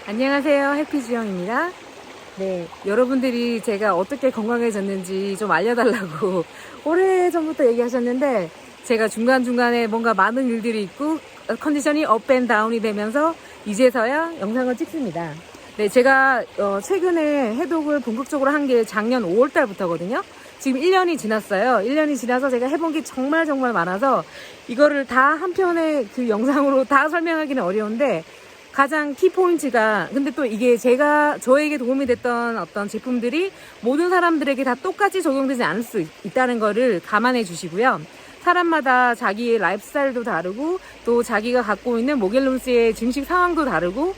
안녕하세요. 해피주영입니다. 네, 여러분들이 제가 어떻게 건강해졌는지 좀 알려달라고 오래전부터 얘기하셨는데 제가 중간중간에 뭔가 많은 일들이 있고 컨디션이 업앤다운이 되면서 이제서야 영상을 찍습니다. 네, 제가 최근에 해독을 본격적으로 한 게 작년 5월달부터거든요. 지금 1년이 지났어요. 1년이 지나서 제가 해본 게 정말 많아서 이거를 다 한 편의 그 영상으로 다 설명하기는 어려운데 가장 키포인트가, 근데 또 이게 저에게 도움이 됐던 어떤 제품들이 모든 사람들에게 다 똑같이 적용되지 않을 수 있다는 거를 감안해 주시고요. 사람마다 자기의 라이프 스타일도 다르고, 또 자기가 갖고 있는 모겔룸스의 증식 상황도 다르고,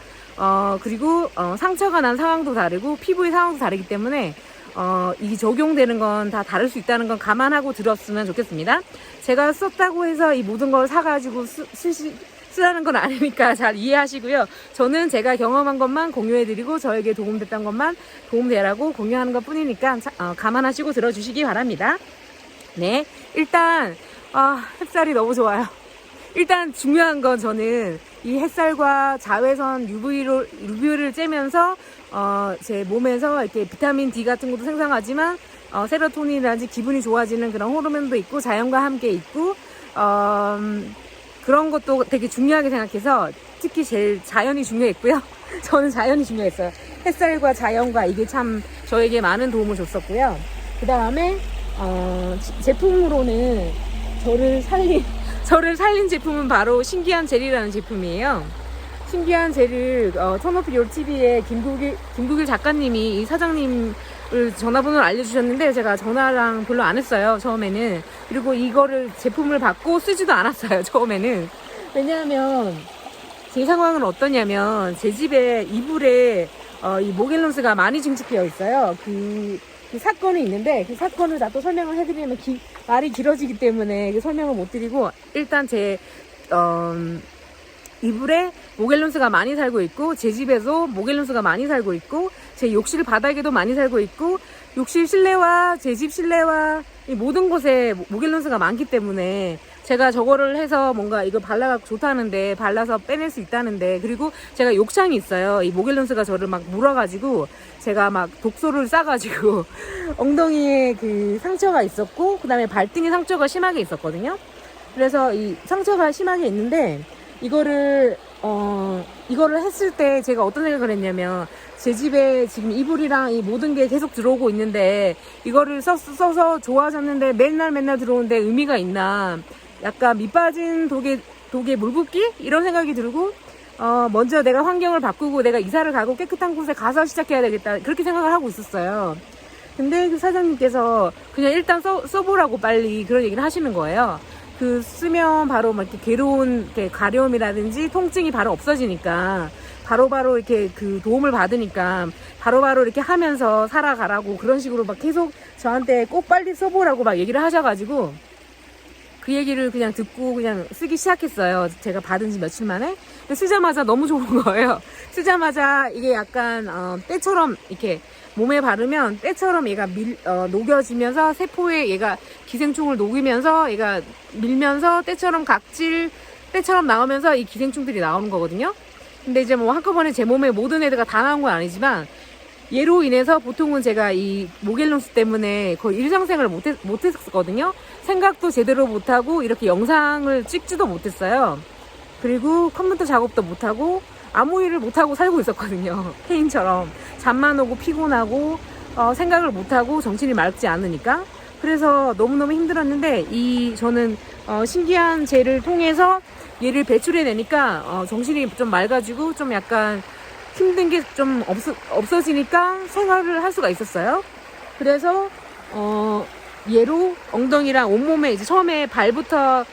그리고, 상처가 난 상황도 다르고, 피부의 상황도 다르기 때문에, 이 적용되는 건 다 다를 수 있다는 건 감안하고 들었으면 좋겠습니다. 제가 썼다고 해서 이 모든 걸 사가지고 쓰라는 건 아니니까 잘 이해하시고요. 저는 제가 경험한 것만 공유해드리고 저에게 도움됐던 것만 도움되라고 공유하는 것 뿐이니까 감안하시고 들어주시기 바랍니다. 네, 일단 햇살이 너무 좋아요. 일단 중요한 건 저는 이 햇살과 자외선 UV를 쬐면서 제 몸에서 이렇게 비타민 D 같은 것도 생성하지만 세로토닌이라든지 기분이 좋아지는 그런 호르몬도 있고 자연과 함께 있고 그런 것도 되게 중요하게 생각해서 특히 제일 자연이 중요했고요. 저는 자연이 중요했어요. 햇살과 자연과 이게 참 저에게 많은 도움을 줬었고요. 그 다음에 제품으로는 저를 살린 제품은 바로 신기한 젤이라는 제품이에요. 신기한 젤을 턴오프 요र TV에 김국일 작가님이 이 사장님을 전화번호를 알려주셨는데 제가 전화랑 별로 안 했어요, 처음에는. 그리고 이거를 제품을 받고 쓰지도 않았어요, 처음에는. 왜냐하면 제 상황은 어떠냐면 제 집에 이불에 이 모겔룸스가 많이 증식되어 있어요. 그 사건이 있는데 그 사건을 나 또 설명을 해드리면 말이 길어지기 때문에 그 설명을 못 드리고, 일단 제 이불에 모겔룸스가 많이 살고 있고, 제 집에도 모겔룸스가 많이 살고 있고, 제 욕실 바닥에도 많이 살고 있고, 욕실 실내와 제 집 실내와 이 모든 곳에 모겔룸스가 많기 때문에 제가 저거를 해서 뭔가 이거 발라갖고 좋다는데 발라서 빼낼 수 있다는데, 그리고 제가 욕창이 있어요. 이 모겔룸스가 저를 막 물어가지고 제가 막 독소를 싸가지고 엉덩이에 그 상처가 있었고, 그 다음에 발등에 상처가 심하게 있었거든요. 그래서 이 상처가 심하게 있는데 이거를 했을 때 제가 어떤 생각을 했냐면, 제 집에 지금 이불이랑 이 모든 게 계속 들어오고 있는데 이거를 써서 좋아졌는데 맨날 들어오는데 의미가 있나, 약간 밑빠진 독에 물 붓기? 이런 생각이 들고, 먼저 내가 환경을 바꾸고 내가 이사를 가고 깨끗한 곳에 가서 시작해야 되겠다, 그렇게 생각을 하고 있었어요. 근데 그 사장님께서 그냥 일단 써보라고 빨리 그런 얘기를 하시는 거예요. 그 쓰면 바로 막 이렇게 괴로운 이렇게 가려움이라든지 통증이 바로 없어지니까, 바로바로 이렇게 그 도움을 받으니까 바로바로 이렇게 하면서 살아가라고 그런 식으로 막 계속 저한테 꼭 빨리 써보라고 막 얘기를 하셔가지고 그 얘기를 그냥 듣고 그냥 쓰기 시작했어요. 제가 받은 지 며칠 만에. 근데 쓰자마자 너무 좋은 거예요. 쓰자마자 이게 약간 때처럼 이렇게 몸에 바르면 때처럼 얘가 녹여지면서 세포에 얘가 기생충을 녹이면서 얘가 밀면서 때처럼 나오면서 이 기생충들이 나오는 거거든요. 근데 이제 뭐 한꺼번에 제 몸에 모든 애들가 다 나온 건 아니지만, 얘로 인해서 보통은 제가 이 모겔룸스 때문에 거의 일상생활을 못했었거든요. 생각도 제대로 못하고 이렇게 영상을 찍지도 못했어요. 그리고 컴퓨터 작업도 못하고 아무 일을 못하고 살고 있었거든요. 페인처럼 잠만 오고 피곤하고 생각을 못하고 정신이 맑지 않으니까. 그래서 너무너무 힘들었는데 저는 신기한 젤을 통해서 얘를 배출해내니까 정신이 좀 맑아지고 좀 약간 힘든 게 좀 없어지니까 생활을 할 수가 있었어요. 그래서 얘로 엉덩이랑 온몸에 이제 처음에 발부터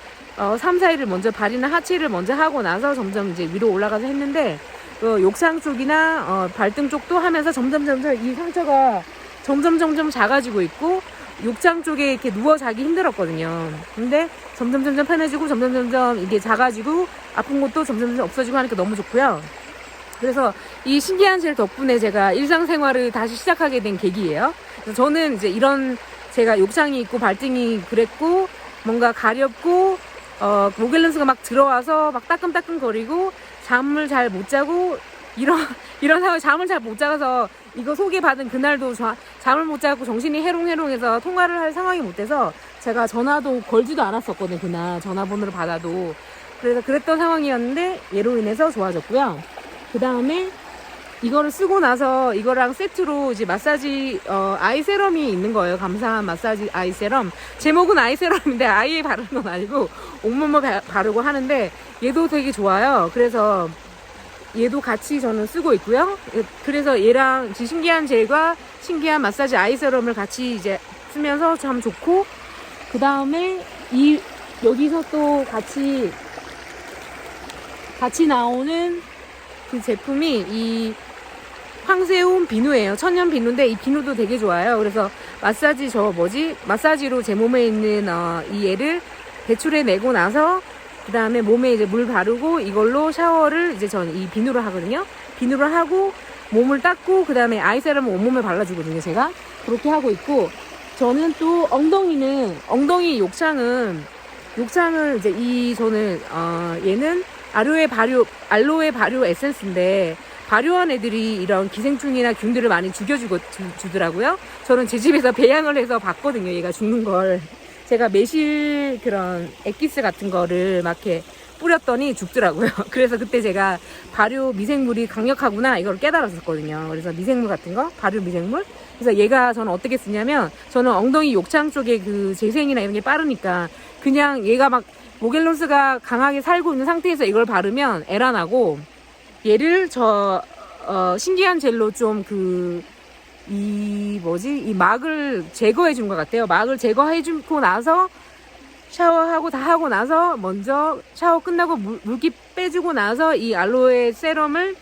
3, 4일을 먼저, 발이나 하체를 먼저 하고 나서 점점 이제 위로 올라가서 했는데, 욕상 쪽이나 발등 쪽도 하면서 점점 이 상처가 점점 작아지고 있고, 욕장 쪽에 이렇게 누워 자기 힘들었거든요. 근데 점점 편해지고 점점 이게 작아지고 아픈 것도 점점 없어지고 하니까 너무 좋고요. 그래서 이 신기한 젤 덕분에 제가 일상생활을 다시 시작하게 된 계기예요. 그래서 저는 이제 이런, 제가 욕창이 있고 발등이 그랬고 뭔가 가렵고 모겔룸스가 막 들어와서 막 따끔따끔거리고 잠을 잘 못 자고 이런 상황 잠을 잘 못 자서 이거 소개받은 그날도 잠을 못 자고 정신이 해롱해롱해서 통화를 할 상황이 못 돼서 제가 전화도 걸지도 않았었거든요. 그날 전화번호를 받아도. 그래서 그랬던 상황이었는데 얘로 인해서 좋아졌고요. 그 다음에 이거를 쓰고 나서 이거랑 세트로 이제 마사지 아이 세럼이 있는 거예요. 감사한 마사지 아이 세럼. 제목은 아이 세럼인데 아이에 바르는 건 아니고 온몸에 바르고 하는데 얘도 되게 좋아요. 그래서 얘도 같이 저는 쓰고 있고요. 그래서 얘랑 신기한 젤과 신기한 마사지 아이 세럼을 같이 이제 쓰면서 참 좋고, 그 다음에 여기서 또 같이 나오는 그 제품이 이 황새움 비누예요. 천연 비누인데 이 비누도 되게 좋아요. 그래서 마사지로 제 몸에 있는 이 얘를 배출해 내고 나서 그 다음에 몸에 이제 물 바르고 이걸로 샤워를 이제 전 이 비누로 하거든요. 비누를 하고 몸을 닦고 그 다음에 아이세럼을 온몸에 발라주거든요. 제가 그렇게 하고 있고, 저는 또 엉덩이 욕창을 이제 저는 얘는 알로에 발효 에센스인데 발효한 애들이 이런 기생충이나 균들을 많이 죽여주더라고요. 저는 제 집에서 배양을 해서 봤거든요. 얘가 죽는 걸. 제가 매실 그런 액기스 같은 거를 막 이렇게 뿌렸더니 죽더라고요. 그래서 그때 제가 발효 미생물이 강력하구나 이걸 깨달았었거든요. 그래서 미생물 같은 거, 발효 미생물. 그래서 얘가 저는 어떻게 쓰냐면, 저는 엉덩이 욕창 쪽에 그 재생이나 이런 게 빠르니까 그냥 얘가 막 모겔로스가 강하게 살고 있는 상태에서 이걸 바르면 에란하고, 얘를 신기한 젤로 좀 이 막을 제거해 준 것 같아요. 막을 제거해 주고 나서 샤워하고 다 하고 나서 먼저 샤워 끝나고 물기 빼주고 나서 이 알로에 세럼을,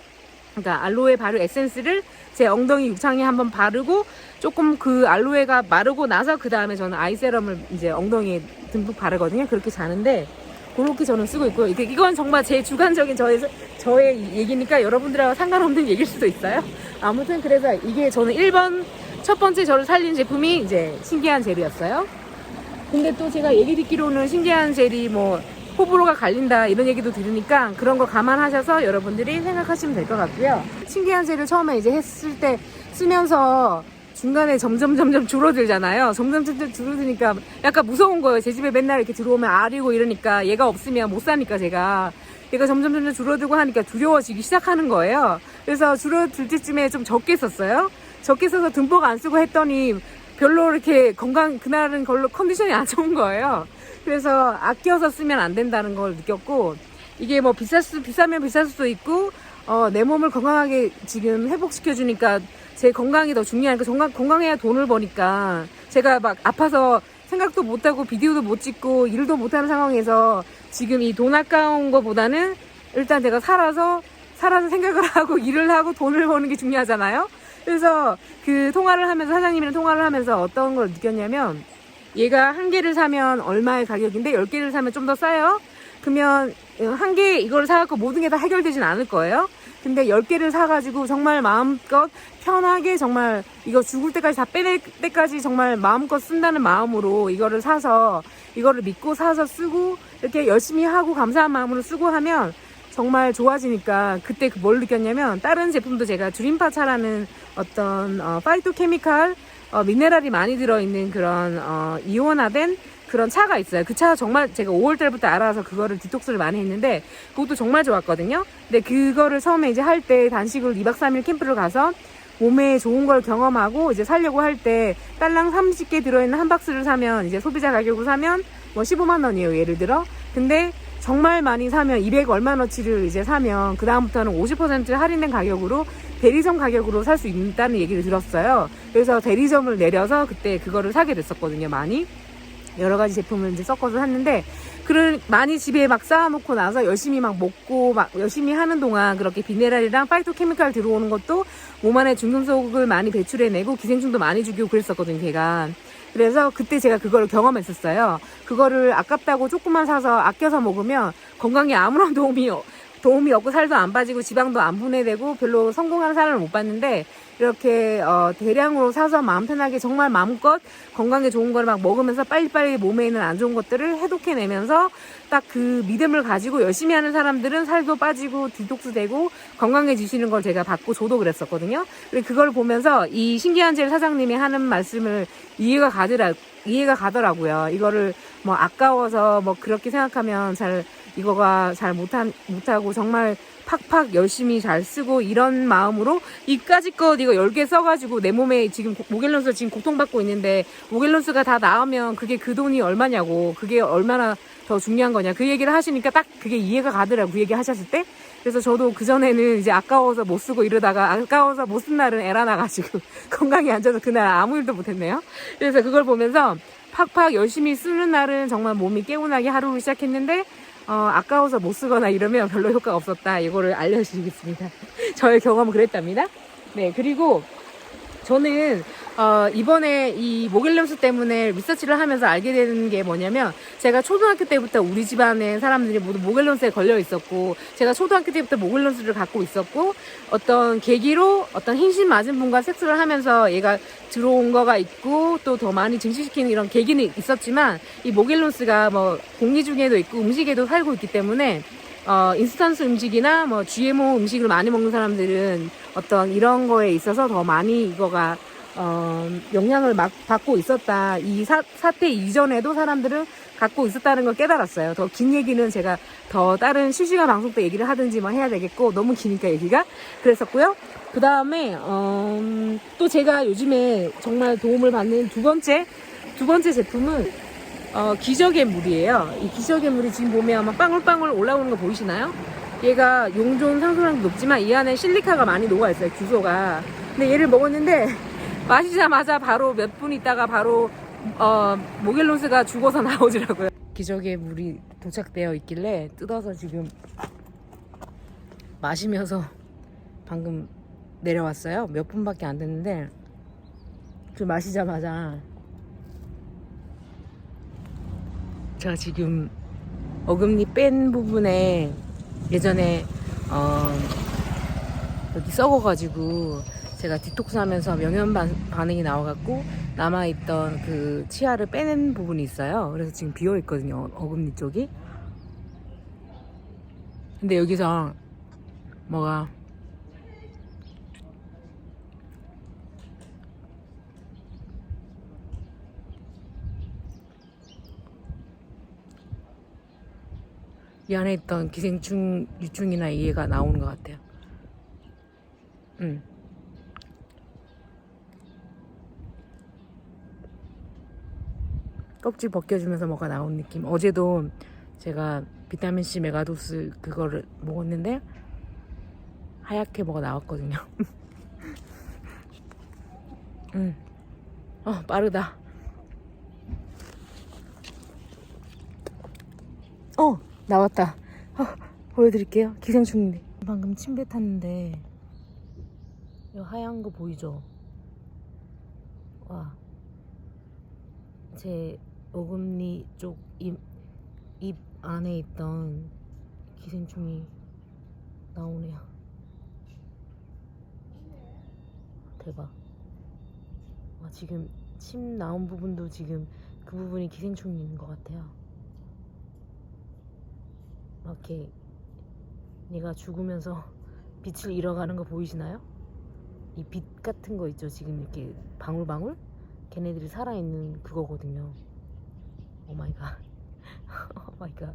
그러니까 알로에 발효 에센스를 제 엉덩이 육창에 한번 바르고 조금 그 알로에가 마르고 나서 그 다음에 저는 아이 세럼을 이제 엉덩이에 듬뿍 바르거든요. 그렇게 자는데 그렇게 저는 쓰고 있고요. 이건 정말 제 주관적인 저의 얘기니까 여러분들하고 상관없는 얘기일 수도 있어요. 아무튼 그래서 이게 저는 첫 번째 저를 살린 제품이 이제 신기한 젤이었어요. 근데 또 제가 얘기 듣기로는 신기한 젤이 뭐 호불호가 갈린다 이런 얘기도 들으니까 그런 거 감안하셔서 여러분들이 생각하시면 될 것 같고요. 신기한 젤을 처음에 이제 했을 때 쓰면서 중간에 점점 줄어들잖아요. 점점 줄어드니까 약간 무서운 거예요. 제 집에 맨날 이렇게 들어오면 아리고 이러니까 얘가 없으면 못 사니까 얘가 점점 줄어들고 하니까 두려워지기 시작하는 거예요. 그래서 줄어들 때쯤에 좀 적게 썼어요. 적게 써서 듬뿍 안 쓰고 했더니 별로 이렇게 그날은 별로 컨디션이 안 좋은 거예요. 그래서 아껴서 쓰면 안 된다는 걸 느꼈고, 이게 뭐 비싸면 비쌀 수도 있고, 내 몸을 건강하게 지금 회복시켜주니까 제 건강이 더 중요하니까, 건강해야 돈을 버니까, 제가 막 아파서 생각도 못하고 비디오도 못 찍고 일도 못하는 상황에서 지금 이 돈 아까운 거보다는 일단 제가 살아서 생각을 하고 일을 하고 돈을 버는 게 중요하잖아요. 그래서 사장님이랑 통화를 하면서 어떤 걸 느꼈냐면, 얘가 한 개를 사면 얼마의 가격인데 10개를 사면 좀 더 싸요. 그러면 한 개 이걸 사갖고 모든 게 다 해결되진 않을 거예요. 근데 10개를 사가지고 정말 마음껏 편하게, 정말 이거 죽을 때까지 다 빼낼 때까지 정말 마음껏 쓴다는 마음으로 이거를 믿고 사서 쓰고 이렇게 열심히 하고 감사한 마음으로 쓰고 하면 정말 좋아지니까, 그때 뭘 느꼈냐면, 다른 제품도 제가 드림파차라는 어떤 파이토케미칼 미네랄이 많이 들어있는 그런 이온화된 그런 차가 있어요. 그 차 정말 제가 5월달부터 알아서 그거를 디톡스를 많이 했는데 그것도 정말 좋았거든요. 근데 그거를 처음에 이제 할 때 단식으로 2박 3일 캠프를 가서 몸에 좋은 걸 경험하고 이제 사려고 할 때 딸랑 30개 들어있는 한 박스를 사면, 이제 소비자 가격으로 사면 뭐 15만 원이에요. 예를 들어. 근데 정말 많이 사면 200 얼마너치를 이제 사면 그 다음부터는 50% 할인된 가격으로 대리점 가격으로 살 수 있다는 얘기를 들었어요. 그래서 대리점을 내려서 그때 그거를 사게 됐었거든요. 많이 여러 가지 제품을 이제 섞어서 샀는데, 많이 집에 막 쌓아놓고 나서 열심히 막 먹고 막 열심히 하는 동안 그렇게 비네랄이랑 파이토케미칼 들어오는 것도 몸 안에 중금속을 많이 배출해내고 기생충도 많이 죽이고 그랬었거든요. 걔가. 그래서 그때 제가 그걸 경험했었어요. 그거를 아깝다고 조금만 사서 아껴서 먹으면 건강에 아무런 도움이 도움이 없고 살도 안 빠지고 지방도 안 분해되고 별로 성공하는 사람을 못 봤는데, 이렇게 대량으로 사서 마음 편하게 정말 마음껏 건강에 좋은 거를 막 먹으면서 빨리빨리 몸에 있는 안 좋은 것들을 해독해내면서 딱 그 믿음을 가지고 열심히 하는 사람들은 살도 빠지고 디톡스 되고 건강해지시는 걸 제가 봤고, 저도 그랬었거든요. 그리고 그걸 보면서 이 신기한 젤 사장님이 하는 말씀을 이해가 가더라고요. 이거를 뭐 아까워서 뭐 그렇게 생각하면 이거가 잘 못하고 정말 팍팍 열심히 잘 쓰고 이런 마음으로 이까짓 이거 10개 써가지고 내 몸에 지금 모겔론스 지금 고통받고 있는데, 모겔론스가 다 나오면 그게 그 돈이 얼마냐고, 그게 얼마나 더 중요한 거냐, 그 얘기를 하시니까 딱 그게 이해가 가더라고, 그 얘기 하셨을 때. 그래서 저도 그전에는 이제 아까워서 못 쓰고 이러다가 아까워서 못 쓴 날은 에라 나가지고 건강이 안 좋아서 그날 아무 일도 못했네요. 그래서 그걸 보면서 팍팍 열심히 쓰는 날은 정말 몸이 개운하게 하루를 시작했는데, 아까워서 못 쓰거나 이러면 별로 효과가 없었다. 이거를 알려드리겠습니다. 저의 경험은 그랬답니다. 네, 그리고 저는 이번에 이 모겔론스 때문에 리서치를 하면서 알게 되는 게 뭐냐면, 제가 초등학교 때부터 우리 집안의 사람들이 모두 모겔론스에 걸려 있었고, 제가 초등학교 때부터 모겔론스를 갖고 있었고, 어떤 계기로 어떤 hin신 맞은 분과 섹스를 하면서 얘가 들어온 거가 있고, 또 더 많이 증식시키는 이런 계기는 있었지만, 이 모겔론스가 뭐 공기 중에도 있고 음식에도 살고 있기 때문에 인스턴트 음식이나 뭐 GMO 음식을 많이 먹는 사람들은 어떤 이런 거에 있어서 더 많이 이거가 영향을 받고 있었다. 이 사태 이전에도 사람들은 갖고 있었다는 걸 깨달았어요. 더 긴 얘기는 제가 더 다른 실시간 방송 때 얘기를 하든지 뭐 해야 되겠고, 너무 기니까 얘기가. 그랬었고요. 그 다음에 또 제가 요즘에 정말 도움을 받는 두 번째 제품은 기적의 물이에요. 이 기적의 물이 지금 보면 막 빵울빵울 올라오는 거 보이시나요? 얘가 용존 상수량도 높지만 이 안에 실리카가 많이 녹아있어요, 규소가. 근데 얘를 먹었는데 마시자마자 바로 몇 분 있다가 바로 모겔론스가 죽어서 나오더라고요. 기적의 물이 도착되어 있길래 뜯어서 지금 마시면서 방금 내려왔어요. 몇 분밖에 안 됐는데 좀 마시자마자 제가 지금 어금니 뺀 부분에 예전에 여기 썩어가지고 제가 디톡스 하면서 명현 반응이 나와갖고 남아있던 그 치아를 빼낸 부분이 있어요. 그래서 지금 비어있거든요, 어금니 쪽이. 근데 여기서 뭐가 이 안에 있던 기생충, 유충이나 이해가 나오는 것 같아요. 껍질 벗겨주면서 뭐가 나온 느낌. 어제도 제가 비타민C 메가도스 그거를 먹었는데 하얗게 뭐가 나왔거든요. 빠르다. 나왔다. 보여드릴게요. 기생충인데. 방금 침 뱉었는데 이 하얀 거 보이죠? 와, 제 어금니 쪽 입 안에 있던 기생충이 나오네요. 대박. 와, 지금 침 나온 부분도 지금 그 부분이 기생충인 것 같아요. 이렇게 얘가 죽으면서 빛을 잃어가는 거 보이시나요? 이 빛 같은 거 있죠, 지금 이렇게 방울방울? 걔네들이 살아있는 그거거든요. 오마이갓. 오마이갓.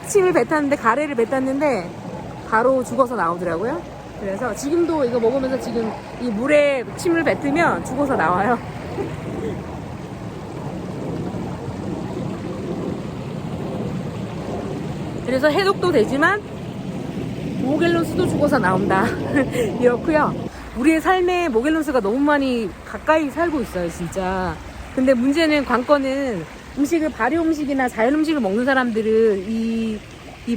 침을 뱉었는데, 가래를 뱉었는데 바로 죽어서 나오더라고요. 그래서 지금도 이거 먹으면서 지금 이 물에 침을 뱉으면 죽어서 나와요. 그래서 해독도 되지만 모겔론스도 죽어서 나온다. 이렇고요. 우리의 삶에 모겔론스가 너무 많이 가까이 살고 있어요, 진짜. 근데 문제는 관건은 발효 음식이나 자연 음식을 먹는 사람들은 이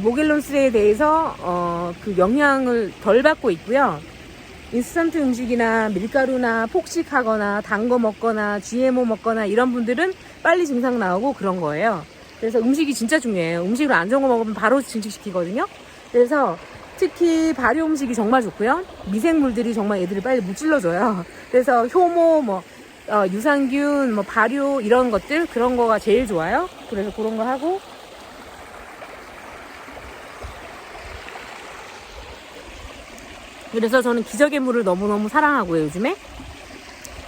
모겔론스에 대해서 그 영향을 덜 받고 있고요. 인스턴트 음식이나 밀가루나 폭식하거나 단 거 먹거나 GMO 먹거나 이런 분들은 빨리 증상 나오고 그런 거예요. 그래서 음식이 진짜 중요해요. 음식을 안 좋은 거 먹으면 바로 증식시키거든요. 그래서 특히 발효 음식이 정말 좋고요. 미생물들이 정말 애들을 빨리 무찔러줘요. 그래서 효모, 유산균, 발효 이런 것들 그런 거가 제일 좋아요. 그래서 그런 거 하고 그래서 저는 기적의 물을 너무너무 사랑하고요. 요즘에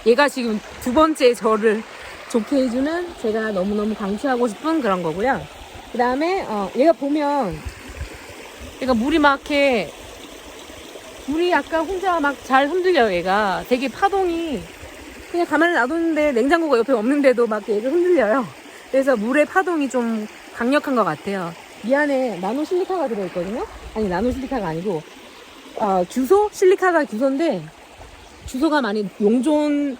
얘가 지금 두 번째 저를 좋게 해주는 제가 너무너무 강추하고 싶은 그런 거고요. 그 다음에 얘가 보면 얘가 물이 막 이렇게 물이 약간 혼자 막 잘 흔들려요. 얘가 되게 파동이 그냥 가만히 놔뒀는데 냉장고가 옆에 없는데도 막 얘를 흔들려요. 그래서 물의 파동이 좀 강력한 것 같아요. 이 안에 나노실리카가 들어있거든요. 아니 나노실리카가 아니고 규소? 실리카가 규소인데 규소가 많이 용존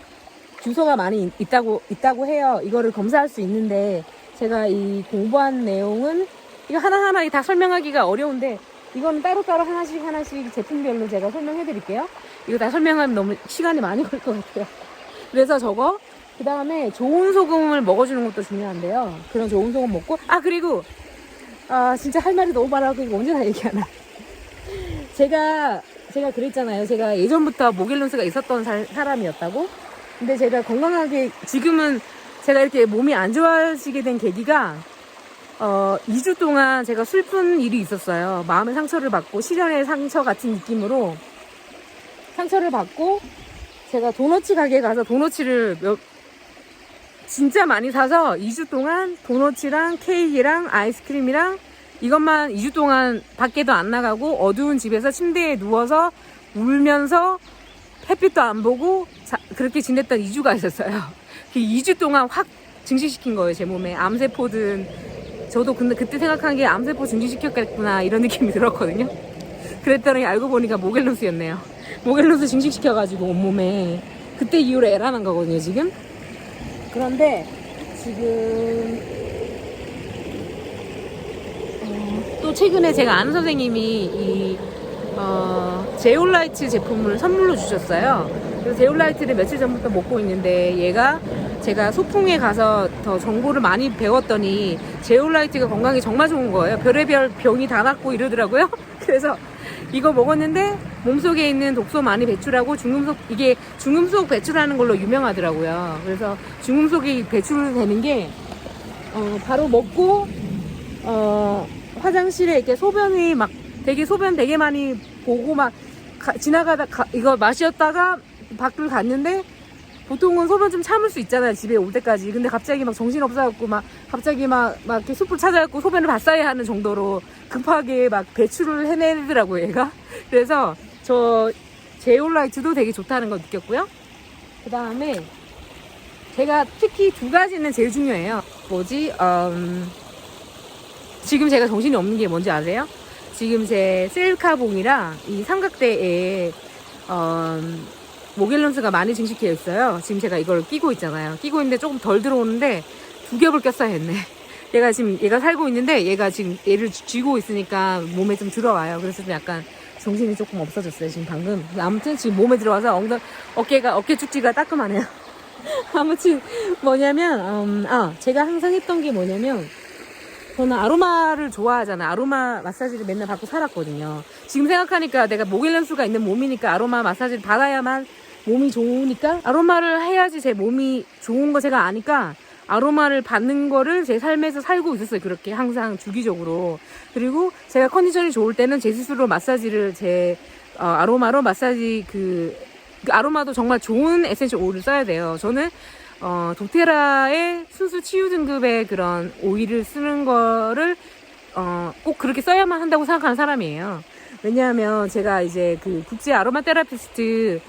규소가 많이 있다고 해요. 이거를 검사할 수 있는데 제가 이 공부한 내용은 이거 하나하나 다 설명하기가 어려운데 이거는 따로따로 하나씩 제품별로 제가 설명해 드릴게요. 이거 다 설명하면 너무 시간이 많이 걸 것 같아요. 그래서 저거 그 다음에 좋은 소금을 먹어주는 것도 중요한데요. 그런 좋은 소금 먹고 그리고 진짜 할 말이 너무 많아서 이거 언제 다 얘기하나. 제가 그랬잖아요. 제가 예전부터 모겔룬스가 있었던 사람이었다고. 근데 제가 건강하게 지금은 제가 이렇게 몸이 안 좋아지게 된 계기가 2주 동안 제가 슬픈 일이 있었어요. 마음의 상처를 받고 시련의 상처 같은 느낌으로 상처를 받고 제가 도너츠 가게에 가서 도너츠를 진짜 많이 사서 2주 동안 도너츠랑 케이크랑 아이스크림이랑 이것만 2주 동안 밖에도 안 나가고 어두운 집에서 침대에 누워서 울면서 햇빛도 안 보고 그렇게 지냈던 2주가 있었어요. 그 2주 동안 확 증식시킨 거예요. 제 몸에 암세포든 저도 근데 그때 생각한 게 암세포 증식시켰겠구나 이런 느낌이 들었거든요. 그랬더니 알고 보니까 모겔룬스였네요. 모겔룬스 증식시켜가지고 온몸에 그때 이후로 애란한 거거든요. 지금. 그런데 지금 또 최근에 제가 아는 선생님이 이 제올라이트 제품을 선물로 주셨어요. 그래서 제올라이트를 며칠 전부터 먹고 있는데 얘가 제가 소풍에 가서 더 정보를 많이 배웠더니 제올라이트가 건강에 정말 좋은 거예요. 별의별 병이 다 낫고 이러더라고요. 그래서 이거 먹었는데 몸속에 있는 독소 많이 배출하고 이게 중금속 배출하는 걸로 유명하더라고요. 그래서 중금속이 배출되는 게 바로 먹고 화장실에 이렇게 소변이 막 소변 되게 많이 보고 막 지나가다 이거 마셨다가 밖을 갔는데 보통은 소변 좀 참을 수 있잖아요. 집에 올 때까지. 근데 갑자기 막 정신 없어갖고 갑자기 막 이렇게 숲을 찾아갖고 소변을 봤어야 하는 정도로 급하게 막 배출을 해내더라고요, 얘가. 그래서 저 제올라이트도 되게 좋다는 걸 느꼈고요. 그 다음에 제가 특히 두 가지는 제일 중요해요. 지금 제가 정신이 없는 게 뭔지 아세요? 지금 제 셀카봉이랑 이 삼각대에 모겔룬스가 많이 증식해 있어요. 지금 제가 이걸 끼고 있잖아요. 끼고 있는데 조금 덜 들어오는데 두 겹을 꼈어야 했네. 얘가 살고 있는데 얘가 지금 얘를 쥐고 있으니까 몸에 좀 들어와요. 그래서 좀 약간 정신이 조금 없어졌어요. 지금 방금. 아무튼 지금 몸에 들어와서 어깨 축지가 따끔하네요. 아무튼 뭐냐면 제가 항상 했던 게 뭐냐면 저는 아로마를 좋아하잖아요. 아로마 마사지를 맨날 받고 살았거든요. 지금 생각하니까 내가 모겔룬스가 있는 몸이니까 아로마 마사지를 받아야만 몸이 좋으니까 아로마를 해야지 제 몸이 좋은 거 제가 아니까 아로마를 받는 거를 제 삶에서 살고 있었어요. 그렇게 항상 주기적으로. 그리고 제가 컨디션이 좋을 때는 제 스스로 마사지를 아로마로 마사지 그 아로마도 정말 좋은 에센셜 오일을 써야 돼요. 저는 도테라의 순수 치유 등급의 그런 오일을 쓰는 거를 꼭 그렇게 써야만 한다고 생각하는 사람이에요. 왜냐하면 제가 이제 그 국제 아로마 테라피스트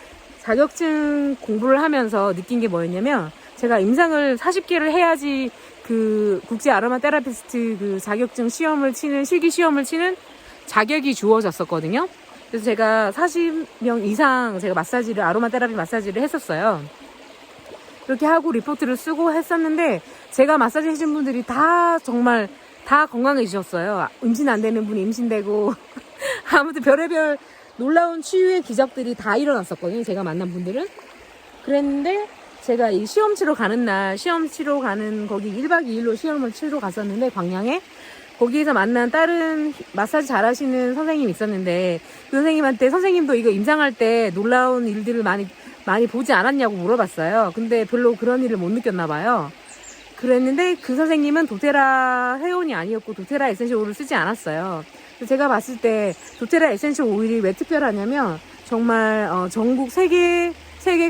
자격증 공부를 하면서 느낀 게 뭐였냐면 제가 임상을 40개를 해야지 그 국제 아로마 테라피스트 그 자격증 실기 시험을 치는 자격이 주어졌었거든요. 그래서 제가 40명 이상 제가 아로마 테라피 마사지를 했었어요. 그렇게 하고 리포트를 쓰고 했었는데 제가 마사지 해준 분들이 정말 다 건강해지셨어요. 임신 안 되는 분이 임신되고 아무튼 별의별 놀라운 치유의 기적들이 다 일어났었거든요. 제가 만난 분들은. 그랬는데 제가 이 시험 치러 가는 날, 시험 치러 가는 거기 1박 2일로 시험을 치러 갔었는데, 광양에. 거기에서 만난 다른 마사지 잘하시는 선생님이 있었는데, 그 선생님한테 선생님도 이거 임상할 때 놀라운 일들을 많이 보지 않았냐고 물어봤어요. 근데 별로 그런 일을 못 느꼈나 봐요. 그랬는데 그 선생님은 도테라 회원이 아니었고 도테라 에센셜 오일을 쓰지 않았어요. 제가 봤을 때 도테라 에센셜 오일이 왜 특별하냐면 정말 전국 세계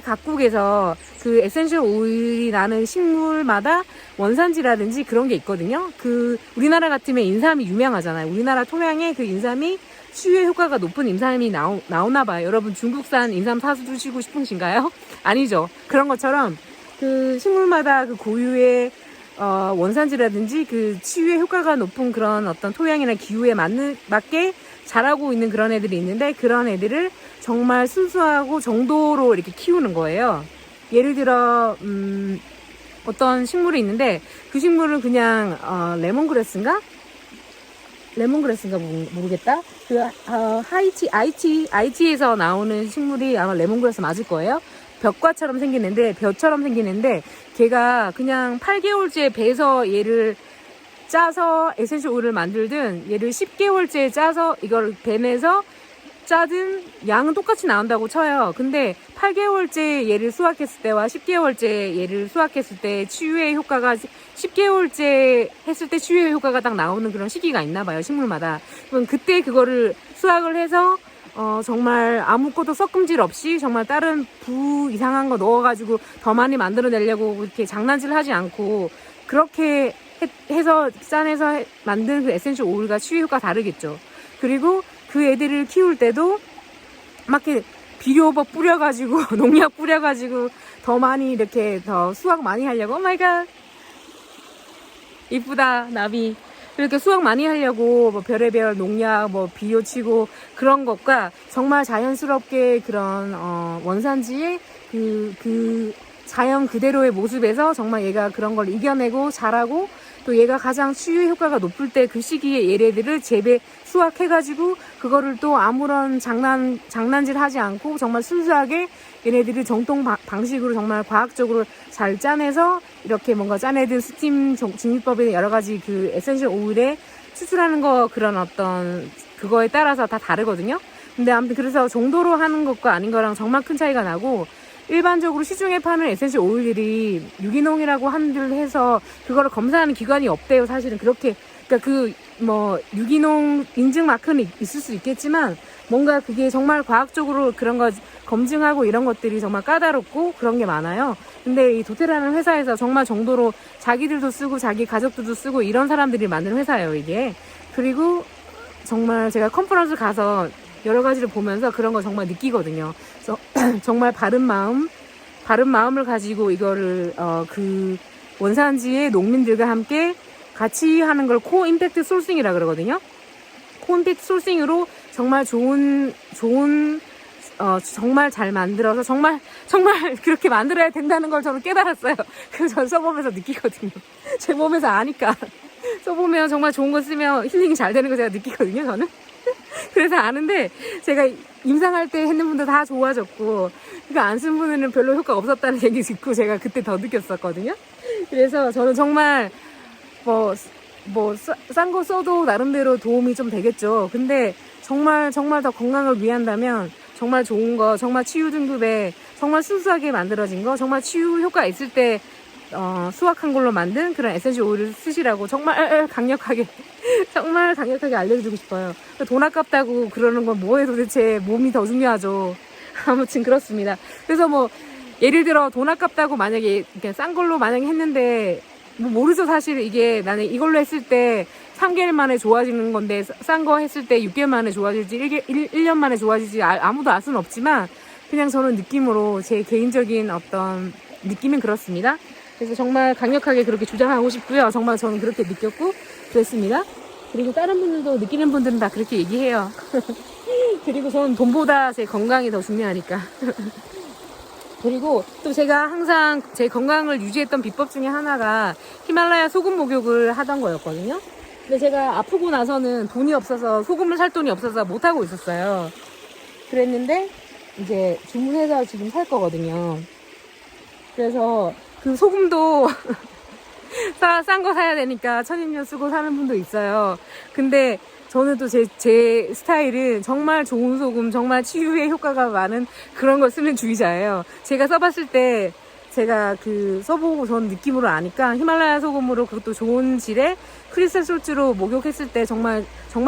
각국에서 그 에센셜 오일이 나는 식물마다 원산지라든지 그런 게 있거든요. 그 우리나라 같으면 인삼이 유명하잖아요. 우리나라 토양에 그 인삼이 치유의 효과가 높은 인삼이 나오나 봐요. 여러분 중국산 인삼 사서 드시고 싶으신가요? 아니죠. 그런 것처럼 그 식물마다 그 고유의 원산지라든지 그 치유의 효과가 높은 그런 어떤 토양이나 기후에 맞게 자라고 있는 그런 애들이 있는데, 그런 애들을 정말 순수하고 정도로 이렇게 키우는 거예요. 예를 들어 어떤 식물이 있는데, 그 식물을 그냥 레몬그래스인가 모르겠다. 그 IT에서 나오는 식물이 아마 레몬그래스 맞을 거예요. 벽과처럼 생기는데, 벼처럼 생기는데, 걔가 그냥 8개월째 배에서 얘를 짜서 에센셜 오일을 만들든, 얘를 10개월째 짜서 이걸 뱀에서 짜든 양은 똑같이 나온다고 쳐요. 근데 8개월째 얘를 수확했을 때와 10개월째 얘를 수확했을 때 치유의 효과가 10개월째 했을 때 치유의 효과가 딱 나오는 그런 시기가 있나 봐요, 식물마다. 그럼 그때 그거를 수확을 해서 정말 아무것도 섞음질 없이 정말 다른 부 이상한 거 넣어가지고 더 많이 만들어내려고 이렇게 장난질 하지 않고, 그렇게 해서 짠해서 만든 그 에센셜 오일과 치유 효과가 다르겠죠. 그리고 그 애들을 키울 때도 막 이렇게 비료법 뿌려가지고 농약 뿌려가지고 더 많이 이렇게 더 수확 많이 하려고, 오 마이 갓 이쁘다 나비. 이렇게 수확 많이 하려고 뭐 별의별 농약 뭐 비료 치고 그런 것과 정말 자연스럽게 그런 원산지의 그 자연 그대로의 모습에서 정말 얘가 그런 걸 이겨내고 자라고, 또 얘가 가장 치유 효과가 높을 때 그 시기에 얘네들을 수확해가지고 그거를 또 아무런 장난질 하지 않고 정말 순수하게 얘네들이 정통 방식으로 정말 과학적으로 잘 짜내서 이렇게 뭔가 짜내든 스팀 증류법에 여러 가지 그 에센셜 오일에 추출하는 거, 그런 어떤 그거에 따라서 다 다르거든요. 근데 아무튼 그래서 정도로 하는 것과 아닌 거랑 정말 큰 차이가 나고, 일반적으로 시중에 파는 에센셜 오일들이 유기농이라고 한들 해서 그거를 검사하는 기관이 없대요. 사실은 그렇게, 그러니까 그 뭐 유기농 인증 마크는 있을 수 있겠지만 뭔가 그게 정말 과학적으로 그런 거 검증하고 이런 것들이 정말 까다롭고 그런 게 많아요. 근데 이 도테라는 회사에서 정말 정도로 자기들도 쓰고 자기 가족들도 쓰고 이런 사람들이 만든 회사예요, 이게. 그리고 정말 제가 컨퍼런스 가서 여러 가지를 보면서 그런 거 정말 느끼거든요. 그래서 정말 바른 마음을 가지고 이거를 그 원산지의 농민들과 함께 같이 하는 걸 코-임팩트 소싱이라 그러거든요. 코-임팩트 소싱으로 정말 좋은 정말 잘 만들어서 정말 그렇게 만들어야 된다는 걸 저는 깨달았어요. 그래서 저는 써보면서 느끼거든요. 제 몸에서 아니까. 써보면 정말 좋은 거 쓰면 힐링이 잘 되는 거 제가 느끼거든요, 저는. 그래서 아는데, 제가 임상할 때 했는 분들 다 좋아졌고, 그러니까 안 쓴 분은 별로 효과가 없었다는 얘기 듣고 제가 그때 더 느꼈었거든요. 그래서 저는 정말 싼 거 써도 나름대로 도움이 좀 되겠죠. 근데 정말 더 건강을 위한다면 정말 좋은 거, 정말 치유 등급에 정말 순수하게 만들어진 거, 정말 치유 효과 있을 때 수확한 걸로 만든 그런 에센셜 오일을 쓰시라고 정말 강력하게 알려주고 싶어요. 돈 아깝다고 그러는 건 뭐에 도대체, 몸이 더 중요하죠. 아무튼 그렇습니다. 그래서 뭐 예를 들어 돈 아깝다고 만약에 싼 걸로 만약에 했는데 뭐 모르죠. 사실 이게 나는 이걸로 했을 때 3개월 만에 좋아지는 건데 싼 거 했을 때 6개월 만에 좋아질지 1년 만에 좋아질지 아무도 알 수는 없지만, 그냥 저는 느낌으로 제 개인적인 어떤 느낌은 그렇습니다. 그래서 정말 강력하게 그렇게 주장하고 싶고요. 정말 저는 그렇게 느꼈고 그랬습니다. 그리고 다른 분들도 느끼는 분들은 다 그렇게 얘기해요. 그리고 저는 돈보다 제 건강이 더 중요하니까. 그리고 또 제가 항상 제 건강을 유지했던 비법 중에 하나가 히말라야 소금 목욕을 하던 거였거든요. 근데 제가 아프고 나서는 돈이 없어서, 소금을 살 돈이 없어서 못하고 있었어요. 그랬는데 이제 주문해서 지금 살 거거든요. 그래서 그 소금도 싼 거 사야 되니까 천인년 쓰고 사는 분도 있어요. 근데 저는 또 제 스타일은 정말 좋은 소금, 정말 치유에 효과가 많은 그런 걸 쓰는 주의자예요. 제가 써봤을 때 제가 써보고 전 느낌으로 아니까 히말라야 소금으로 그것도 좋은 질의 크리스탈 솔트로 목욕했을 때 정말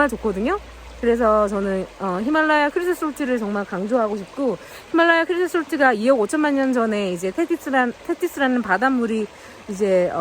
좋거든요. 그래서 저는 히말라야 크리스탈 솔트를 정말 강조하고 싶고, 히말라야 크리스탈 솔트가 2억 5천만 년 전에 이제 테티스라는 바닷물이 이제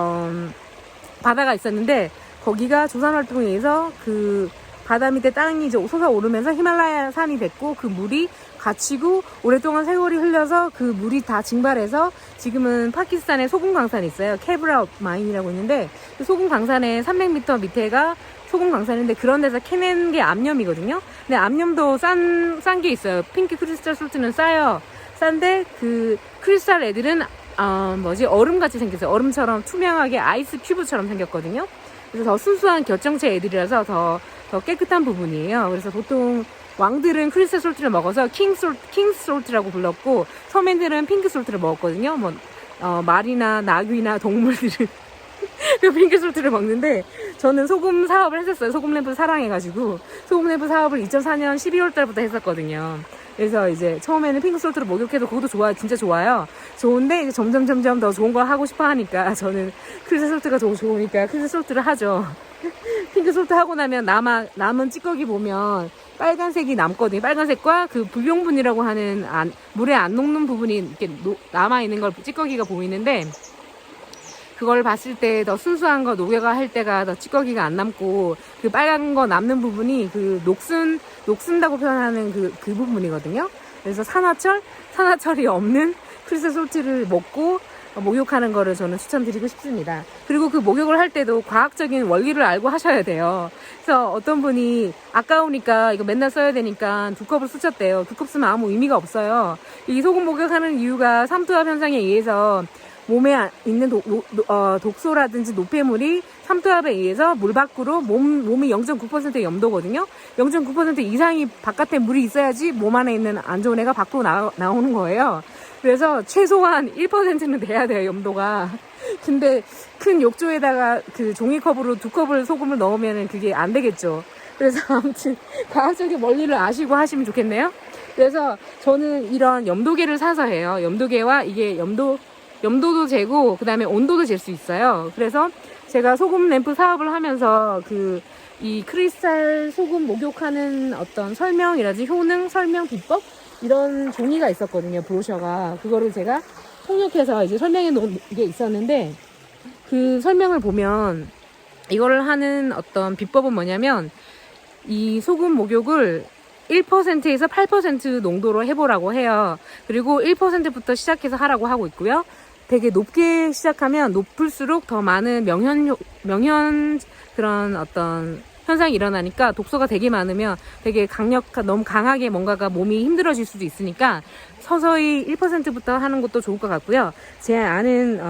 바다가 있었는데, 거기가 조산 활동에 의해서 그 바다 밑에 땅이 이제 솟아오르면서 히말라야 산이 됐고, 그 물이 갇히고 오랫동안 세월이 흘려서 그 물이 다 증발해서 지금은 파키스탄에 소금 강산이 있어요. 케브라 마인이라고 있는데, 그 소금 강산의 300m 밑에가 소금 강산인데, 그런 데서 캐낸 게 암염이거든요. 근데 암염도 싼 게 있어요. 핑크 크리스탈 솔트는 싸요. 싼데 그 크리스탈 애들은 얼음같이 생겼어요. 얼음처럼 투명하게 아이스 큐브처럼 생겼거든요. 그래서 더 순수한 결정체 애들이라서 더 깨끗한 부분이에요. 그래서 보통 왕들은 크리스탈 솔트를 먹어서 킹스 솔트라고 불렀고, 서민들은 핑크 솔트를 먹었거든요. 말이나 나귀나 동물들은 그 핑크 솔트를 먹는데, 저는 소금 사업을 했었어요. 소금 램프 사랑해가지고 소금 램프 사업을 2004년 12월 달부터 했었거든요. 그래서 이제 처음에는 핑크 솔트를 목욕해도 그것도 진짜 좋아요. 좋은데 이제 점점 더 좋은 걸 하고 싶어 하니까, 저는 크리스탈 솔트가 좋으니까 크리스탈 솔트를 하죠. 핑크 솔트 하고 나면 남은 찌꺼기 보면 빨간색이 남거든요. 빨간색과 그 불용분이라고 하는 물에 안 녹는 부분이 이렇게 남아있는 걸 찌꺼기가 보이는데, 그걸 봤을 때 더 순수한 거 녹여가 할 때가 더 찌꺼기가 안 남고, 그 빨간 거 남는 부분이 그 녹슨다고 표현하는 그 부분이거든요. 그래서 산화철이 없는 크리스탈 솔트를 먹고 목욕하는 거를 저는 추천드리고 싶습니다. 그리고 그 목욕을 할 때도 과학적인 원리를 알고 하셔야 돼요. 그래서 어떤 분이 아까우니까 이거 맨날 써야 되니까 2컵을 쓰셨대요. 2컵 쓰면 아무 의미가 없어요. 이 소금 목욕하는 이유가 삼투압 현상에 의해서 몸에 있는 독소라든지 노폐물이 삼투압에 의해서 물 밖으로 몸이 0.9%의 염도거든요. 0.9% 이상이 바깥에 물이 있어야지 몸 안에 있는 안 좋은 애가 밖으로 나오는 거예요. 그래서 최소한 1%는 돼야 돼요, 염도가. 근데 큰 욕조에다가 그 종이컵으로 2컵을 소금을 넣으면 그게 안 되겠죠. 그래서 아무튼 과학적인 원리를 아시고 하시면 좋겠네요. 그래서 저는 이런 염도계를 사서 해요. 염도계와 이게 염도도 재고 그다음에 온도도 잴 수 있어요. 그래서 제가 소금 램프 사업을 하면서 이 크리스탈 소금 목욕하는 어떤 설명이라든지 효능, 설명, 비법 이런 종이가 있었거든요. 브로셔가. 그거를 제가 통역해서 이제 설명해 놓은 게 있었는데, 그 설명을 보면 이거를 하는 어떤 비법은 뭐냐면, 이 소금 목욕을 1%에서 8% 농도로 해보라고 해요. 그리고 1%부터 시작해서 하라고 하고 있고요. 되게 높게 시작하면 높을수록 더 많은 명현 그런 어떤 현상이 일어나니까, 독소가 되게 많으면 되게 너무 강하게 뭔가가 몸이 힘들어질 수도 있으니까 서서히 1%부터 하는 것도 좋을 것 같고요. 제 아는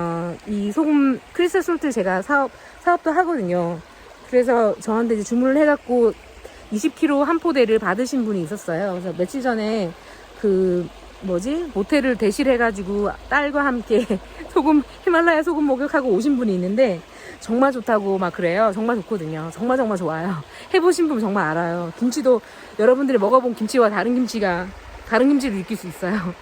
이 소금 크리스탈 솔트 제가 사업도 하거든요. 그래서 저한테 이제 주문을 해갖고 20kg 한 포대를 받으신 분이 있었어요. 그래서 며칠 전에 모텔을 대실해가지고 딸과 함께 히말라야 소금 목욕하고 오신 분이 있는데, 정말 좋다고 막 그래요. 정말 좋거든요. 정말 좋아요. 해보신 분 정말 알아요. 김치도 여러분들이 먹어본 김치와 다른 김치를 느낄 수 있어요.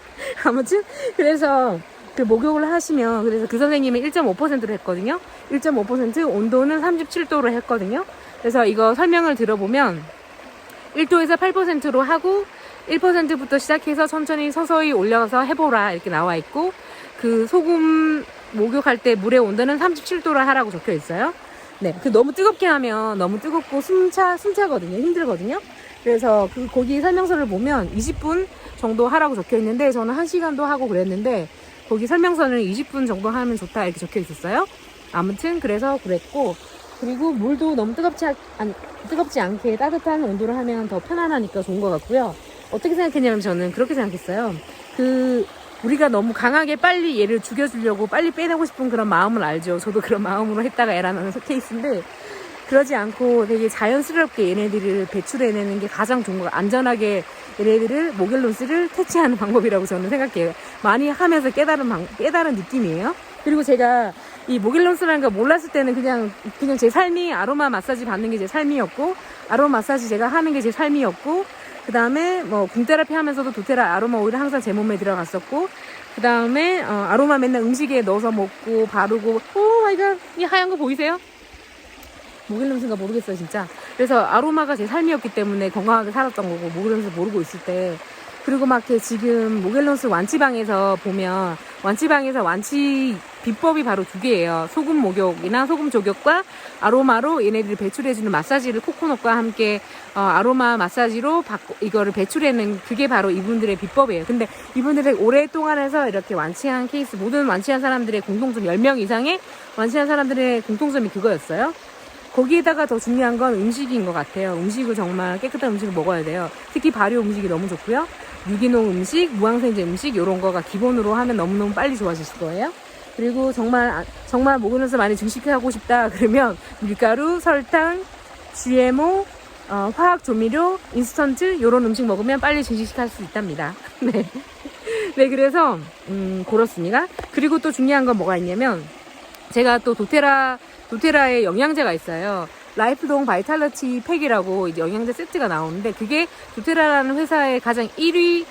아무튼 그래서 그 목욕을 하시면, 그래서 그 선생님은 1.5%로 했거든요. 1.5% 온도는 37도로 했거든요. 그래서 이거 설명을 들어보면 1도에서 8%로 하고 1%부터 시작해서 천천히 서서히 올려서 해보라 이렇게 나와 있고, 그 소금 목욕할 때 물의 온도는 37도로 하라고 적혀 있어요. 네, 너무 뜨겁게 하면 너무 뜨겁고 숨차거든요. 힘들거든요. 그래서 거기 설명서를 보면 20분 정도 하라고 적혀 있는데, 저는 1시간도 하고 그랬는데, 거기 설명서는 20분 정도 하면 좋다 이렇게 적혀 있었어요. 아무튼 그래서 그랬고, 그리고 물도 너무 뜨겁지 않게 따뜻한 온도로 하면 더 편안하니까 좋은 것 같고요. 어떻게 생각했냐면, 저는 그렇게 생각했어요. 우리가 너무 강하게 빨리 얘를 죽여주려고 빨리 빼내고 싶은 그런 마음을 알죠. 저도 그런 마음으로 했다가 애라는 케이스인데, 그러지 않고 되게 자연스럽게 얘네들을 배출해내는 게 가장 좋은 거, 안전하게 얘네들을 모겔론스를 퇴치하는 방법이라고 저는 생각해요. 많이 하면서 깨달은 느낌이에요. 그리고 제가 이 모겔론스라는 거 몰랐을 때는 그냥 제 삶이 아로마 마사지 받는 게 제 삶이었고, 아로마 마사지 제가 하는 게 제 삶이었고, 그 다음에 뭐 궁테라피 하면서도 도테라 아로마 오일을 항상 제 몸에 들어갔었고, 그 다음에 아로마 맨날 음식에 넣어서 먹고 바르고. 오 마이 갓, 이 하얀 거 보이세요? 모겔론스인가 모르겠어요 진짜. 그래서 아로마가 제 삶이었기 때문에 건강하게 살았던 거고, 모겔론스 모르고 있을 때. 그리고 막 이렇게 지금 모겔론스 완치방에서 보면, 완치방에서 완치 비법이 바로 두 개예요. 소금 목욕이나 소금 조격과 아로마로 얘네들이 배출해주는 마사지를 코코넛과 함께 아로마 마사지로 이거를 배출해내는, 그게 바로 이분들의 비법이에요. 근데 이분들의 오랫동안 해서 이렇게 완치한 케이스, 모든 완치한 사람들의 공통점, 10명 이상의 완치한 사람들의 공통점이 그거였어요. 거기에다가 더 중요한 건 음식인 것 같아요. 음식을 정말 깨끗한 음식을 먹어야 돼요. 특히 발효 음식이 너무 좋고요. 유기농 음식, 무항생제 음식, 이런 거가 기본으로 하면 너무너무 빨리 좋아지실 거예요. 그리고 정말 모겔론스 많이 증식하고 싶다 그러면 밀가루, 설탕, GMO, 화학 조미료, 인스턴트 이런 음식 먹으면 빨리 증식할 수 있답니다. 네. 네, 그래서 그렇습니다. 그리고 또 중요한 건 뭐가 있냐면, 제가 또 도테라의 영양제가 있어요. 라이프동 바이탈리티 팩이라고 이제 영양제 세트가 나오는데, 그게 도테라라는 회사의 가장 1위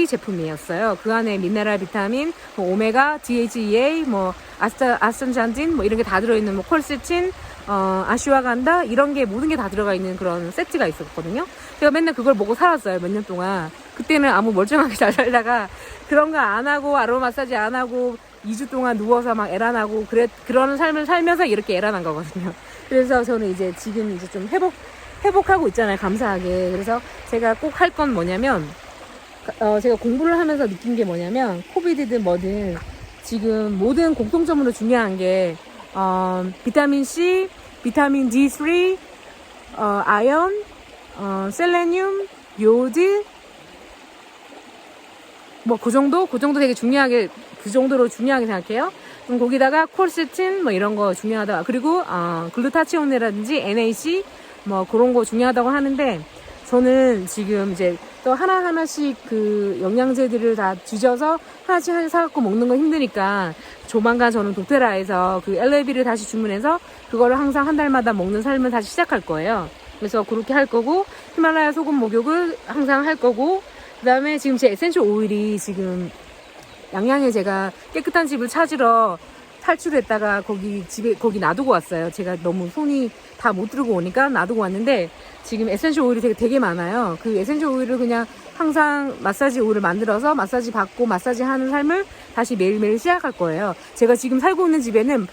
제품이었어요. 그 안에 미네랄, 비타민, 뭐 오메가, DHEA, 뭐 아스탄잔딘 뭐 이런 게 다 들어있는, 뭐 콜세친, 아슈와간다 이런 게 모든 게 다 들어가 있는 그런 세트가 있었거든요. 제가 맨날 그걸 먹고 살았어요, 몇 년 동안. 그때는 아무 멀쩡하게 잘 살다가 그런 거 안 하고 아로마 마사지 안 하고 2주 동안 누워서 막 애란하고 그런 삶을 살면서 이렇게 애란한 거거든요. 그래서 저는 이제 지금 이제 좀 회복하고 있잖아요, 감사하게. 그래서 제가 꼭 할 건 뭐냐면, 제가 공부를 하면서 느낀 게 뭐냐면, 코비드든 뭐든 지금 모든 공통점으로 중요한 게 비타민 C, 비타민 D3, 아연, 셀레늄, 요오드, 뭐 그 정도 되게 중요하게, 그 정도로 중요하게 생각해요. 그럼 거기다가 콜세틴 뭐 이런 거 중요하다. 그리고 글루타치온이라든지 NAC 뭐 그런 거 중요하다고 하는데, 저는 지금 이제 또 하나하나씩 그 영양제들을 다 뒤져서 하나씩 사갖고 먹는 거 힘드니까, 조만간 저는 도테라에서 그 LAB를 다시 주문해서 그거를 항상 한 달마다 먹는 삶을 다시 시작할 거예요. 그래서 그렇게 할 거고, 히말라야 소금 목욕을 항상 할 거고, 그 다음에 지금 제 에센셜 오일이 지금 양양에 제가 깨끗한 집을 찾으러 탈출했다가 거기 놔두고 왔어요. 제가 너무 손이 다 못 들고 오니까 놔두고 왔는데, 지금 에센셜 오일이 되게 많아요. 그 에센셜 오일을 그냥 항상 마사지 오일을 만들어서 마사지 받고 마사지 하는 삶을 다시 매일매일 시작할 거예요. 제가 지금 살고 있는 집에는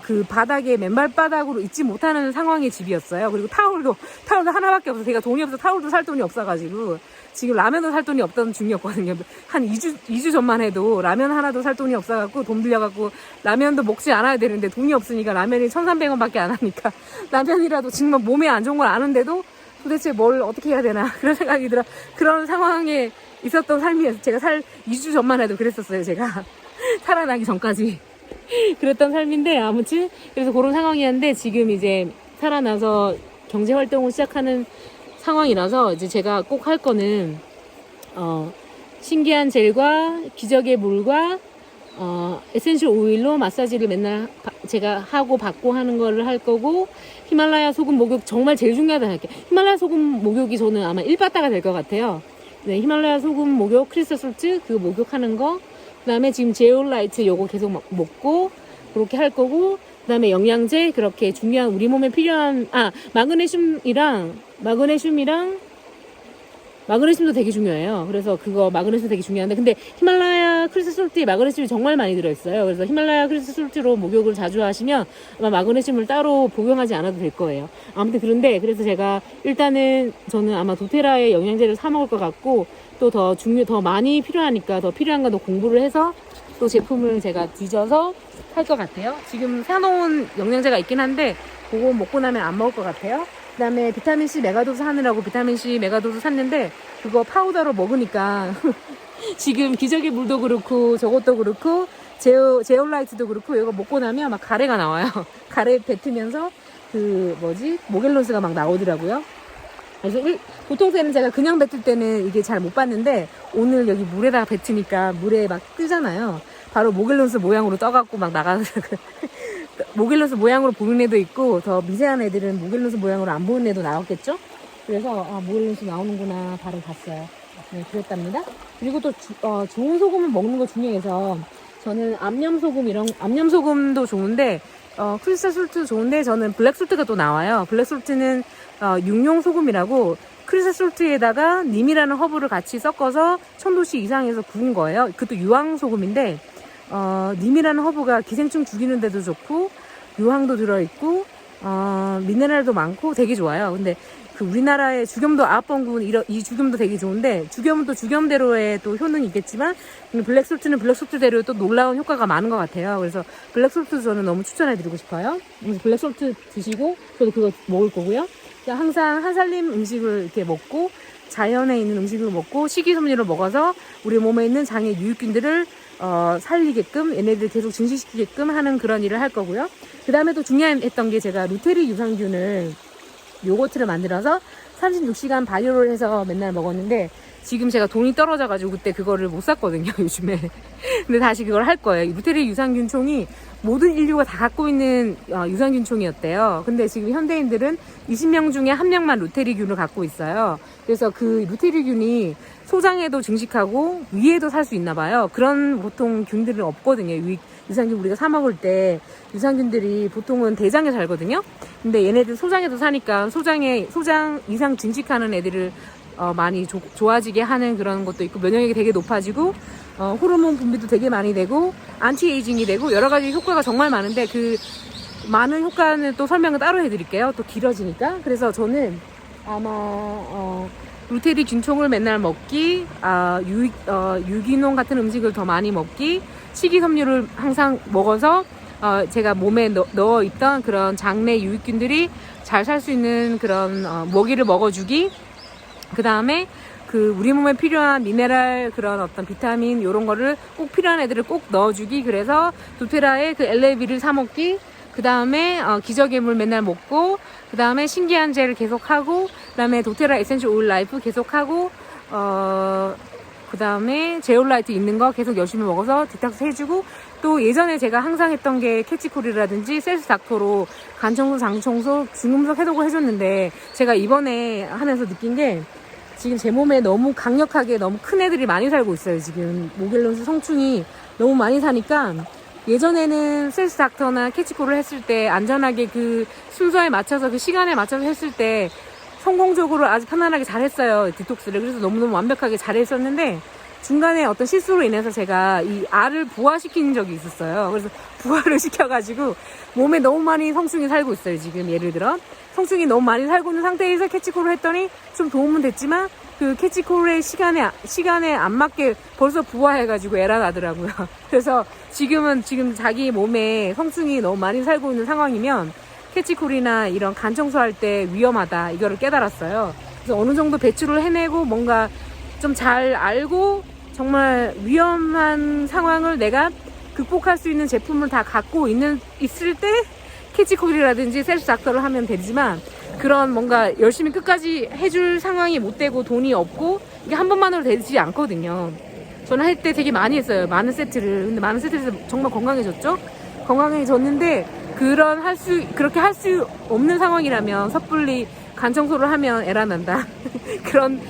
그 바닥에 맨발바닥으로 있지 못하는 상황의 집이었어요. 그리고 타올도 하나밖에 없어서, 제가 돈이 없어서 타올도 살 돈이 없어가지고 지금 라면도 살 돈이 없던 중이었거든요. 한 2주 전만 해도 라면 하나도 살 돈이 없어갖고 돈 들여갖고 라면도 먹지 않아야 되는데, 돈이 없으니까 라면이 1,300원밖에 안 하니까 라면이라도 정말 몸에 안 좋은 걸 아는데도 도대체 뭘 어떻게 해야 되나 그런 생각이 들어. 그런 상황에 있었던 삶이었어요. 제가 2주 전만 해도 그랬었어요. 제가 살아나기 전까지 그랬던 삶인데, 아무튼 그래서 그런 상황이었는데, 지금 이제 살아나서 경제 활동을 시작하는 상황이라서 이제 제가 꼭 할 거는 신기한 젤과 기적의 물과 에센셜 오일로 마사지를 맨날 제가 하고 받고 하는 거를 할 거고, 히말라야 소금 목욕 정말 제일 중요하다 생각해요. 히말라야 소금 목욕이 저는 아마 1바다가 될 것 같아요. 네, 히말라야 소금 목욕, 크리스탈 솔트 그 목욕하는 거, 그 다음에 지금 제올라이트 요거 계속 먹고 그렇게 할 거고, 그 다음에 영양제, 그렇게 중요한 우리 몸에 필요한 마그네슘도 되게 중요해요. 그래서 그거 마그네슘 되게 중요한데, 근데 히말라야 크리스탈 솔트에 마그네슘이 정말 많이 들어있어요. 그래서 히말라야 크리스탈 솔트로 목욕을 자주 하시면 아마 마그네슘을 따로 복용하지 않아도 될 거예요. 아무튼 그래서 제가 일단은 저는 아마 도테라의 영양제를 사 먹을 것 같고, 또 더 많이 필요하니까 더 필요한 거 더 공부를 해서 또 제품을 제가 뒤져서 할 것 같아요. 지금 사놓은 영양제가 있긴 한데 그거 먹고 나면 안 먹을 것 같아요. 그 다음에 비타민C 메가도즈 하느라고 비타민C 메가도즈 샀는데, 그거 파우더로 먹으니까 지금 기적의 물도 그렇고 저것도 그렇고 제올라이트도 그렇고 이거 먹고 나면 막 가래가 나와요. 가래 뱉으면서 모겔론스가 막 나오더라고요. 그래서 보통 때는 제가 그냥 뱉을 때는 이게 잘 못 봤는데 오늘 여기 물에다가 뱉으니까 물에 막 뜨잖아요. 바로 모겔론스 모양으로 떠갖고 막 나가서 모겔론스 모양으로 보는 애도 있고 더 미세한 애들은 모겔론스 모양으로 안 보는 애도 나왔겠죠? 그래서 모겔론스 나오는구나 바로 봤어요. 네, 그랬답니다. 그리고 또 좋은 소금을 먹는 거 중요해서 저는 암염소금도 좋은데 크리스탈 솔트 좋은데 저는 블랙 솔트가 또 나와요. 블랙 솔트는 육룡 소금이라고 크리스탈 솔트에다가 님이라는 허브를 같이 섞어서 1000도씨 이상에서 구운 거예요. 그것도 유황 소금인데 님이라는 허브가 기생충 죽이는데도 좋고 유황도 들어있고 미네랄도 많고 되게 좋아요. 근데 그 우리나라의 죽염도 9번 구운 이 죽염도 되게 좋은데 죽염은 또 죽염대로의 또 효능이 있겠지만 블랙솔트는 블랙솔트대로 또 놀라운 효과가 많은 것 같아요. 그래서 블랙솔트 저는 너무 추천해드리고 싶어요. 블랙솔트 드시고 저도 그거 먹을 거고요. 항상 한살림 음식을 이렇게 먹고 자연에 있는 음식을 먹고 식이섬유를 먹어서 우리 몸에 있는 장의 유익균들을 살리게끔 얘네들 계속 증식시키게끔 하는 그런 일을 할 거고요. 그 다음에 또 중요했던 게 제가 루테리 유산균을 요거트를 만들어서 36시간 발효를 해서 맨날 먹었는데 지금 제가 돈이 떨어져가지고 그때 그거를 못 샀거든요 요즘에. 근데 다시 그걸 할 거예요. 루테리 유산균총이 모든 인류가 다 갖고 있는 유산균총이었대요. 근데 지금 현대인들은 20명 중에 1명만 루테리균을 갖고 있어요. 그래서 그 루테리균이 소장에도 증식하고 위에도 살 수 있나 봐요. 그런 보통 균들은 없거든요. 유산균 우리가 사 먹을 때 유산균들이 보통은 대장에 살거든요. 근데 얘네들 소장에도 사니까 소장 이상 증식하는 애들을 많이 좋아지게 하는 그런 것도 있고 면역력이 되게 높아지고 호르몬 분비도 되게 많이 되고 안티에이징이 되고 여러 가지 효과가 정말 많은데 그 많은 효과는 또 설명을 따로 해드릴게요. 또 길어지니까. 그래서 저는 아마 루테리 균총을 맨날 먹기, 유기농 같은 음식을 더 많이 먹기, 식이섬유를 항상 먹어서 제가 몸에 넣어 있던 그런 장내 유익균들이 잘 살 수 있는 그런 먹이를 먹어주기. 그 다음에 그 우리 몸에 필요한 미네랄 그런 어떤 비타민 요런 거를 꼭 필요한 애들을 꼭 넣어주기. 그래서 도테라의 그 LAB를 사 먹기. 그 다음에 기저괴물 맨날 먹고, 그 다음에 신기한 젤을 계속하고, 그 다음에 도테라 에센셜 오일 라이프 계속하고, 그 다음에 제올라이트 있는 거 계속 열심히 먹어서 디톡스 해주고, 또 예전에 제가 항상 했던 게 캐치콜이라든지 셀스 닥터로 간청소, 장청소, 중금속 해독을 해줬는데 제가 이번에 하면서 느낀 게 지금 제 몸에 너무 강력하게 너무 큰 애들이 많이 살고 있어요. 지금 모겔론스 성충이 너무 많이 사니까 예전에는 셀스 닥터나 캐치콜을 했을 때 안전하게 그 순서에 맞춰서 그 시간에 맞춰서 했을 때 성공적으로 아주 편안하게 잘했어요. 디톡스를. 그래서 너무너무 완벽하게 잘했었는데 중간에 어떤 실수로 인해서 제가 이 알을 부화시킨 적이 있었어요. 그래서 부화를 시켜가지고 몸에 너무 많이 성충이 살고 있어요. 지금 예를 들어 성충이 너무 많이 살고 있는 상태에서 캐치콜을 했더니 좀 도움은 됐지만 그 캐치콜의 시간에 안 맞게 벌써 부화해가지고 에라 나더라고요. 그래서 지금 자기 몸에 성충이 너무 많이 살고 있는 상황이면 캐치콜이나 이런 간 청소할 때 위험하다 이거를 깨달았어요. 그래서 어느 정도 배출을 해내고 뭔가 좀 잘 알고 정말 위험한 상황을 내가 극복할 수 있는 제품을 다 갖고 있을 때 캐치콜이라든지 셀프 닥터를 하면 되지만 그런 뭔가 열심히 끝까지 해줄 상황이 못 되고 돈이 없고 이게 한 번만으로 되지 않거든요. 저는 할 때 되게 많이 했어요. 많은 세트를. 근데 많은 세트에서 정말 건강해졌죠? 건강해졌는데 그렇게 할 수 없는 상황이라면 섣불리 간 청소를 하면 에라 난다. 그런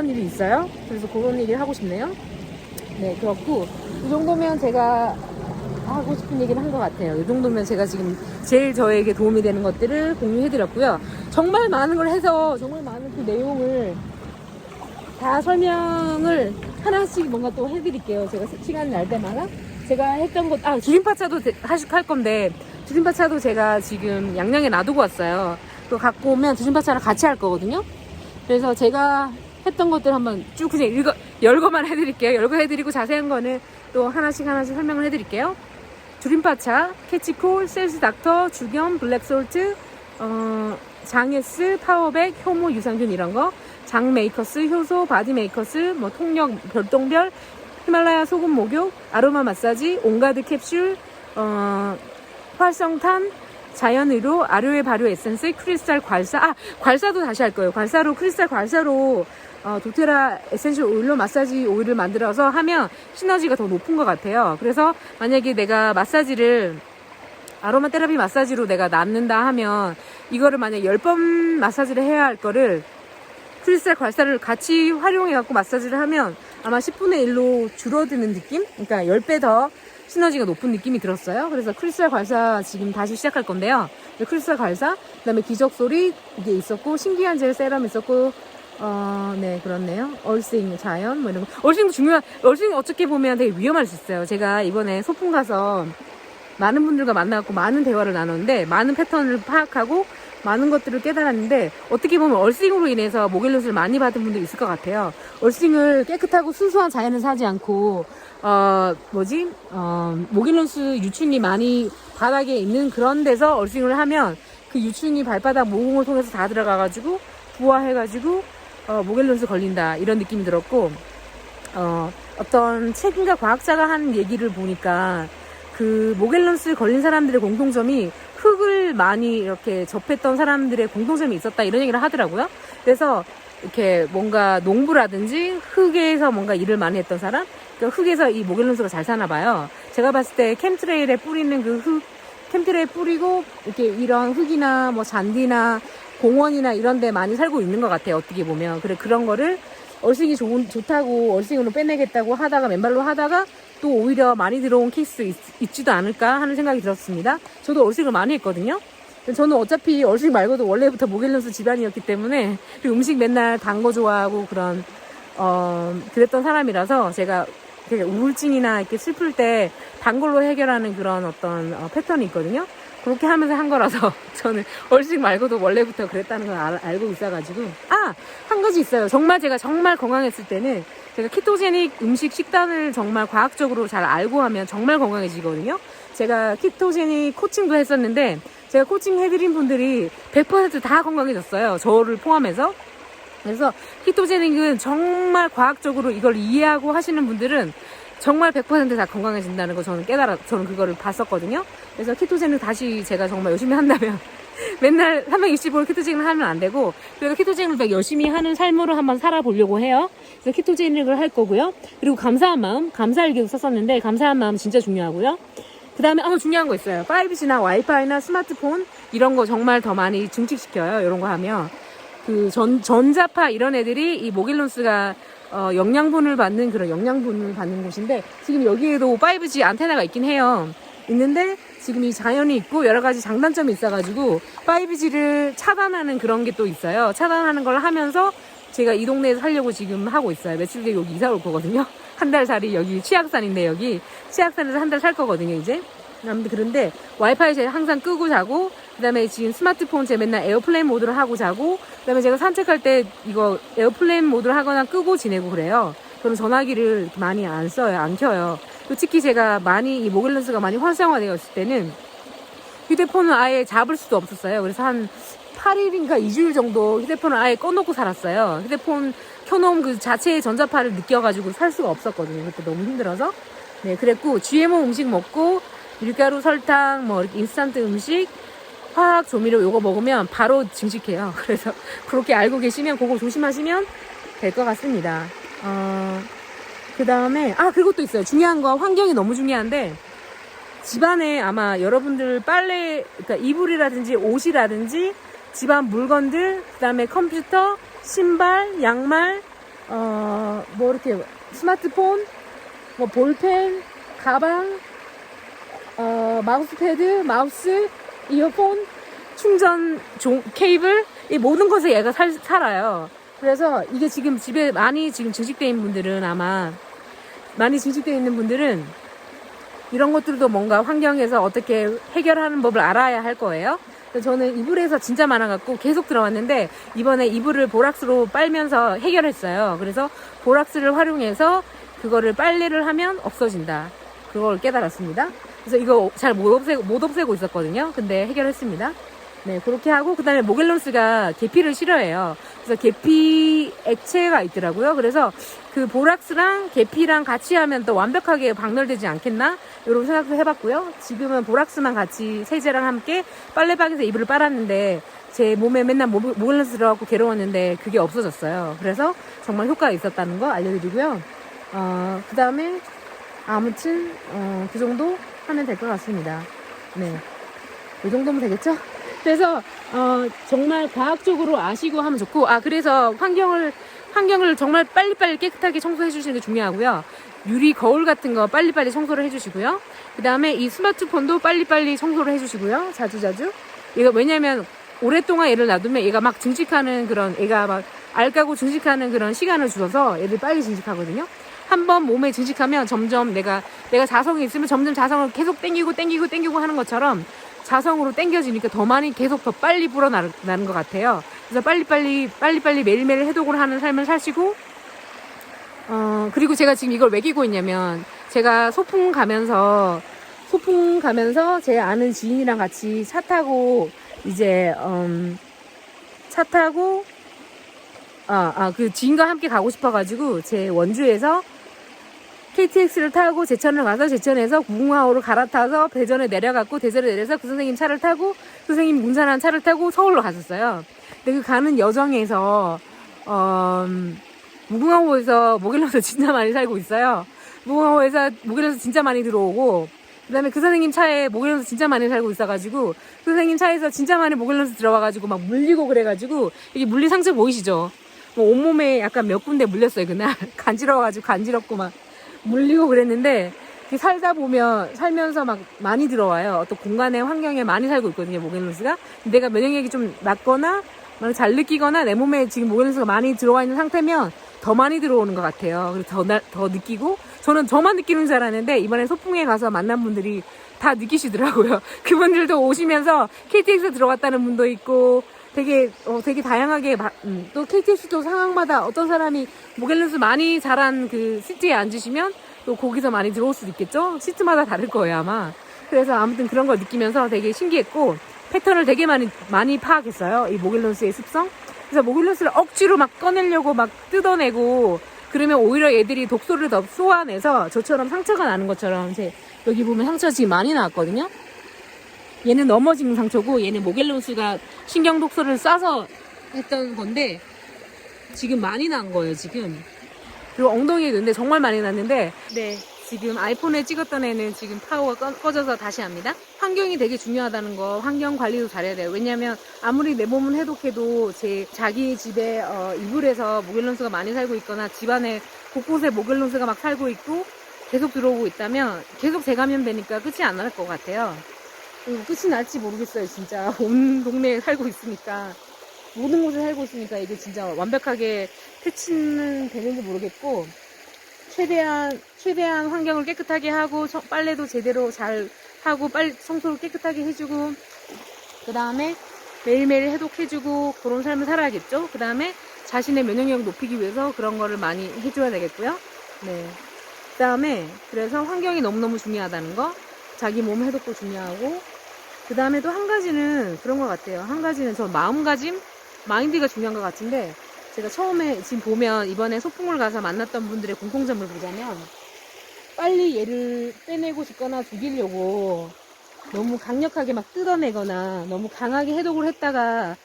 일이 있어요. 그래서 그런 얘기를 하고 싶네요. 네, 그렇고 이 정도면 제가 하고 싶은 얘기를 한 것 같아요. 이 정도면 제가 지금 제일 저에게 도움이 되는 것들을 공유해드렸고요. 정말 많은 걸 해서 정말 많은 그 내용을 다 설명을 하나씩 뭔가 또 해드릴게요. 제가 시간이 날 때마다 제가 했던 것, 주림파차도 할 건데 주림파차도 제가 지금 양양에 놔두고 왔어요. 또 갖고 오면 주림파차랑 같이 할 거거든요. 그래서 제가 했던 것들 한번 쭉 그냥 열거만 해드릴게요. 열거해드리고 자세한 거는 또 하나씩 설명을 해드릴게요. 주림파차, 캐치콜, 셀스 닥터, 죽염, 블랙솔트, 장에스, 파워백, 효모, 유산균 이런 거, 장 메이커스, 효소, 바디 메이커스, 뭐 통역, 별똥별, 히말라야 소금 목욕, 아로마 마사지, 온가드 캡슐, 활성탄, 자연의로 아로에 발효 에센스 크리스탈 괄사. 괄사도 다시 할 거예요. 괄사로 크리스탈 괄사로 도테라 에센셜 오일로 마사지 오일을 만들어서 하면 시너지가 더 높은 것 같아요. 그래서 만약에 내가 마사지를 아로마 테라피 마사지로 내가 낫는다 하면 이거를 만약 10번 마사지를 해야 할 거를 크리스탈 괄사를 같이 활용해 갖고 마사지를 하면 아마 10분의 1로 줄어드는 느낌? 그러니까 10배 더 시너지가 높은 느낌이 들었어요. 그래서 크리스탈 괄사 지금 다시 시작할 건데요. 크리스탈 괄사, 그 다음에 기적소리 이게 있었고, 신기한 젤 세럼 있었고, 네, 그렇네요. 얼싱, 자연, 뭐 이런 거. 얼싱도 중요한, 얼싱 어떻게 보면 되게 위험할 수 있어요. 제가 이번에 소풍 가서 많은 분들과 만나갖고 많은 대화를 나눴는데, 많은 패턴을 파악하고, 많은 것들을 깨달았는데, 어떻게 보면 얼싱으로 인해서 모겔루스를 많이 받은 분들이 있을 것 같아요. 얼싱을 깨끗하고 순수한 자연을 사지 않고, 모겔루스 유충이 많이 바닥에 있는 그런 데서 얼싱을 하면, 그 유충이 발바닥 모공을 통해서 다 들어가가지고, 부화해가지고, 모겔루스 걸린다. 이런 느낌이 들었고, 어떤 책임과 과학자가 하는 얘기를 보니까, 그 모겔루스 걸린 사람들의 공통점이 흙을 많이 이렇게 접했던 사람들의 공통점이 있었다 이런 얘기를 하더라고요. 그래서 이렇게 뭔가 농부라든지 흙에서 뭔가 일을 많이 했던 사람, 그러니까 흙에서 이 모겔루스가 잘 사나 봐요. 제가 봤을 때 캠트레일에 뿌리는 그 흙, 캠트레일에 뿌리고 이렇게 이런 흙이나 뭐 잔디나 공원이나 이런 데 많이 살고 있는 것 같아요. 어떻게 보면. 그래, 그런 거를 얼싱이 좋다고 얼싱으로 빼내겠다고 하다가 맨발로 하다가 또 오히려 많이 들어온 케이스 있지도 않을까 하는 생각이 들었습니다. 저도 얼싱을 많이 했거든요. 저는 어차피 얼싱 말고도 원래부터 모겔루스 집안이었기 때문에 그리고 음식 맨날 단 거 좋아하고 그런 그랬던 사람이라서 제가 되게 우울증이나 이렇게 슬플 때 단 걸로 해결하는 그런 어떤 패턴이 있거든요. 그렇게 하면서 한 거라서 저는 얼싱 말고도 원래부터 그랬다는 걸 알고 있어가지고 한 가지 있어요. 정말 제가 정말 건강했을 때는 제가 키토제닉 음식 식단을 정말 과학적으로 잘 알고 하면 정말 건강해지거든요. 제가 키토제닉 코칭도 했었는데 제가 코칭 해드린 분들이 100% 다 건강해졌어요. 저를 포함해서. 그래서 키토제닉은 정말 과학적으로 이걸 이해하고 하시는 분들은 정말 100% 다 건강해진다는 거 저는 저는 그거를 봤었거든요. 그래서 키토제닉 다시 제가 정말 열심히 한다면 맨날 365일 키토제닉을 하면 안 되고, 그래서 키토제닉을 더 열심히 하는 삶으로 한번 살아보려고 해요. 그래서 키토제닉을 할 거고요. 그리고 감사한 마음, 감사일기도 썼었는데, 감사한 마음 진짜 중요하고요. 그 다음에, 중요한 거 있어요. 5G나 와이파이나 스마트폰, 이런 거 정말 더 많이 증식시켜요. 이런 거 하면. 전자파 이런 애들이 이 모겔루스가 영양분을 받는 그런 영양분을 받는 곳인데, 지금 여기에도 5G 안테나가 있긴 해요. 있는데 지금 이 자연이 있고 여러 가지 장단점이 있어가지고 5G를 차단하는 그런 게 또 있어요. 차단하는 걸 하면서 제가 이 동네에서 살려고 지금 하고 있어요. 며칠 뒤에 여기 이사 올 거거든요. 한 달 살이 여기 치악산인데 여기 치악산에서 한 달 살 거거든요 이제. 아무튼 그런데 와이파이 제가 항상 끄고 자고, 그 다음에 지금 스마트폰 제가 맨날 에어플레인 모드로 하고 자고, 그 다음에 제가 산책할 때 이거 에어플레인 모드로 하거나 끄고 지내고 그래요. 저는 전화기를 많이 안 써요. 안 켜요. 특히 제가 많이 이 모겔루스가 많이 활성화되어 있을 때는 휴대폰을 아예 잡을 수도 없었어요. 그래서 한 8일인가 2주일 정도 휴대폰을 아예 꺼놓고 살았어요. 휴대폰 켜놓은 그 자체의 전자파를 느껴가지고 살 수가 없었거든요. 그때 너무 힘들어서. 네, 그랬고 GMO 음식 먹고 밀가루, 설탕, 뭐 이렇게 인스턴트 음식, 화학 조미료 요거 먹으면 바로 증식해요. 그래서 그렇게 알고 계시면 그거 조심하시면 될 것 같습니다. 그 다음에 그것도 있어요. 중요한 거, 환경이 너무 중요한데, 집안에 아마 여러분들 빨래, 그러니까 이불이라든지 옷이라든지 집안 물건들, 그 다음에 컴퓨터, 신발, 양말, 뭐 이렇게 스마트폰, 뭐 볼펜, 가방, 마우스패드, 마우스, 이어폰, 충전 케이블, 이 모든 것에 얘가 살아요. 그래서 이게 지금 집에 많이 지금 증식되어 있는 분들은 많이 증식되어 있는 분들은 이런 것들도 뭔가 환경에서 어떻게 해결하는 법을 알아야 할 거예요. 그래서 저는 이불에서 진짜 많아갖고 계속 들어왔는데, 이번에 이불을 보락스로 빨면서 해결했어요. 그래서 보락스를 활용해서 그거를 빨래를 하면 없어진다. 그걸 깨달았습니다. 그래서 이거 잘 못 없애고 있었거든요. 근데 해결했습니다. 네, 그렇게 하고, 그 다음에 모겔론스가 계피를 싫어해요. 그래서 계피 액체가 있더라고요. 그래서 그 보락스랑 계피랑 같이 하면 또 완벽하게 박멸되지 않겠나? 이런 생각도 해봤고요. 지금은 보락스만 같이 세제랑 함께 빨래방에서 이불을 빨았는데, 제 몸에 맨날 모겔론스 들어가고 괴로웠는데, 그게 없어졌어요. 그래서 정말 효과가 있었다는 거 알려드리고요. 그 다음에, 아무튼, 그 정도 하면 될 것 같습니다. 네. 이 정도면 되겠죠? 그래서 정말 과학적으로 아시고 하면 좋고, 그래서 환경을 정말 빨리빨리 깨끗하게 청소해 주시는 게 중요하고요. 유리 거울 같은 거 빨리빨리 청소를 해 주시고요. 그 다음에 이 스마트폰도 빨리빨리 청소를 해 주시고요. 자주자주. 얘가 왜냐면 오랫동안 얘를 놔두면 얘가 막 증식하는 얘가 막 알 까고 증식하는 그런 시간을 주어서 얘들 빨리 증식하거든요. 한번 몸에 증식하면 점점 내가 자성이 있으면 점점 자성을 계속 땡기고 하는 것처럼 자성으로 땡겨지니까 더 많이 계속 더 빨리 불어나는 것 같아요. 그래서 빨리빨리 매일매일 해독을 하는 삶을 사시고, 그리고 제가 지금 이걸 왜 끼고 있냐면, 제가 소풍 가면서 제 아는 지인이랑 같이 차 타고 그 지인과 함께 가고 싶어가지고, 제 원주에서 KTX를 타고 제천을 가서 제천에서 구궁화호로 갈아타서 대전에 내려갔고, 대전에 내려서 그 선생님 차를 타고, 그 선생님 운전한 차를 타고 서울로 갔었어요. 근데 그 가는 여정에서 무궁화호에서 모겔론스 진짜 많이 살고 있어요. 무궁화호에서 모겔론스 진짜 많이 들어오고, 그 다음에 그 선생님 차에 모겔론스 진짜 많이 살고 있어가지고, 그 선생님 차에서 진짜 많이 모겔론스 들어와가지고 막 물리고 그래가지고, 이게 물리 상처 보이시죠? 뭐 온몸에 약간 몇 군데 물렸어요, 그날. 간지럽고 막 물리고 그랬는데, 살면서 막 많이 들어와요. 어떤 공간에, 환경에 많이 살고 있거든요, 모겔론스가. 내가 면역력이 좀 낮거나, 잘 느끼거나, 내 몸에 지금 모겔론스가 많이 들어와 있는 상태면 더 많이 들어오는 것 같아요. 그래서 더 느끼고, 저는 저만 느끼는 줄 알았는데, 이번에 소풍에 가서 만난 분들이 다 느끼시더라고요. 그분들도 오시면서 KTX 들어갔다는 분도 있고, 되게 다양하게, 또 KTX도 상황마다 어떤 사람이 모겔론스 많이 자란 그 시트에 앉으시면 또 거기서 많이 들어올 수도 있겠죠? 시트마다 다를 거예요, 아마. 그래서 아무튼 그런 걸 느끼면서 되게 신기했고, 패턴을 되게 많이 파악했어요. 이 모겔론스의 습성. 그래서 모겔론스를 억지로 막 꺼내려고 막 뜯어내고, 그러면 오히려 얘들이 독소를 더 쏘아내서 저처럼 상처가 나는 것처럼, 여기 보면 상처가 지금 많이 나왔거든요? 얘는 넘어지는 상처고, 얘는 모겔론스가 신경 독소를 쏴서 했던 건데, 지금 많이 난 거예요, 지금. 그리고 엉덩이에 있는데 정말 많이 났는데, 네. 지금 아이폰에 찍었던 애는 지금 파워가 꺼져서 다시 합니다. 환경이 되게 중요하다는 거, 환경 관리도 잘해야 돼요. 왜냐면 아무리 내 몸은 해독해도 자기 집에 이불에서 모겔론스가 많이 살고 있거나 집안에 곳곳에 모겔론스가 막 살고 있고 계속 들어오고 있다면 계속 재감염되니까 끝이 안 날 것 같아요. 그리고 끝이 날지 모르겠어요, 진짜. 온 동네에 살고 있으니까. 모든 곳에 살고 있으니까 이게 진짜 완벽하게 퇴치는 되는지 모르겠고, 최대한 환경을 깨끗하게 하고, 빨래도 제대로 잘 하고, 청소를 깨끗하게 해주고, 그 다음에 매일매일 해독해주고, 그런 삶을 살아야겠죠? 그 다음에 자신의 면역력을 높이기 위해서 그런 거를 많이 해줘야 되겠고요. 네. 그 다음에, 그래서 환경이 너무너무 중요하다는 거, 자기 몸 해독도 중요하고, 그 다음에 또 한 가지는 그런 것 같아요. 한 가지는 저 마음가짐? 마인드가 중요한 것 같은데, 제가 처음에 지금 보면 이번에 소풍을 가서 만났던 분들의 공통점을 보자면, 빨리 얘를 빼내고 싶거나 죽이려고 너무 강력하게 막 뜯어내거나 너무 강하게 해독을 했다가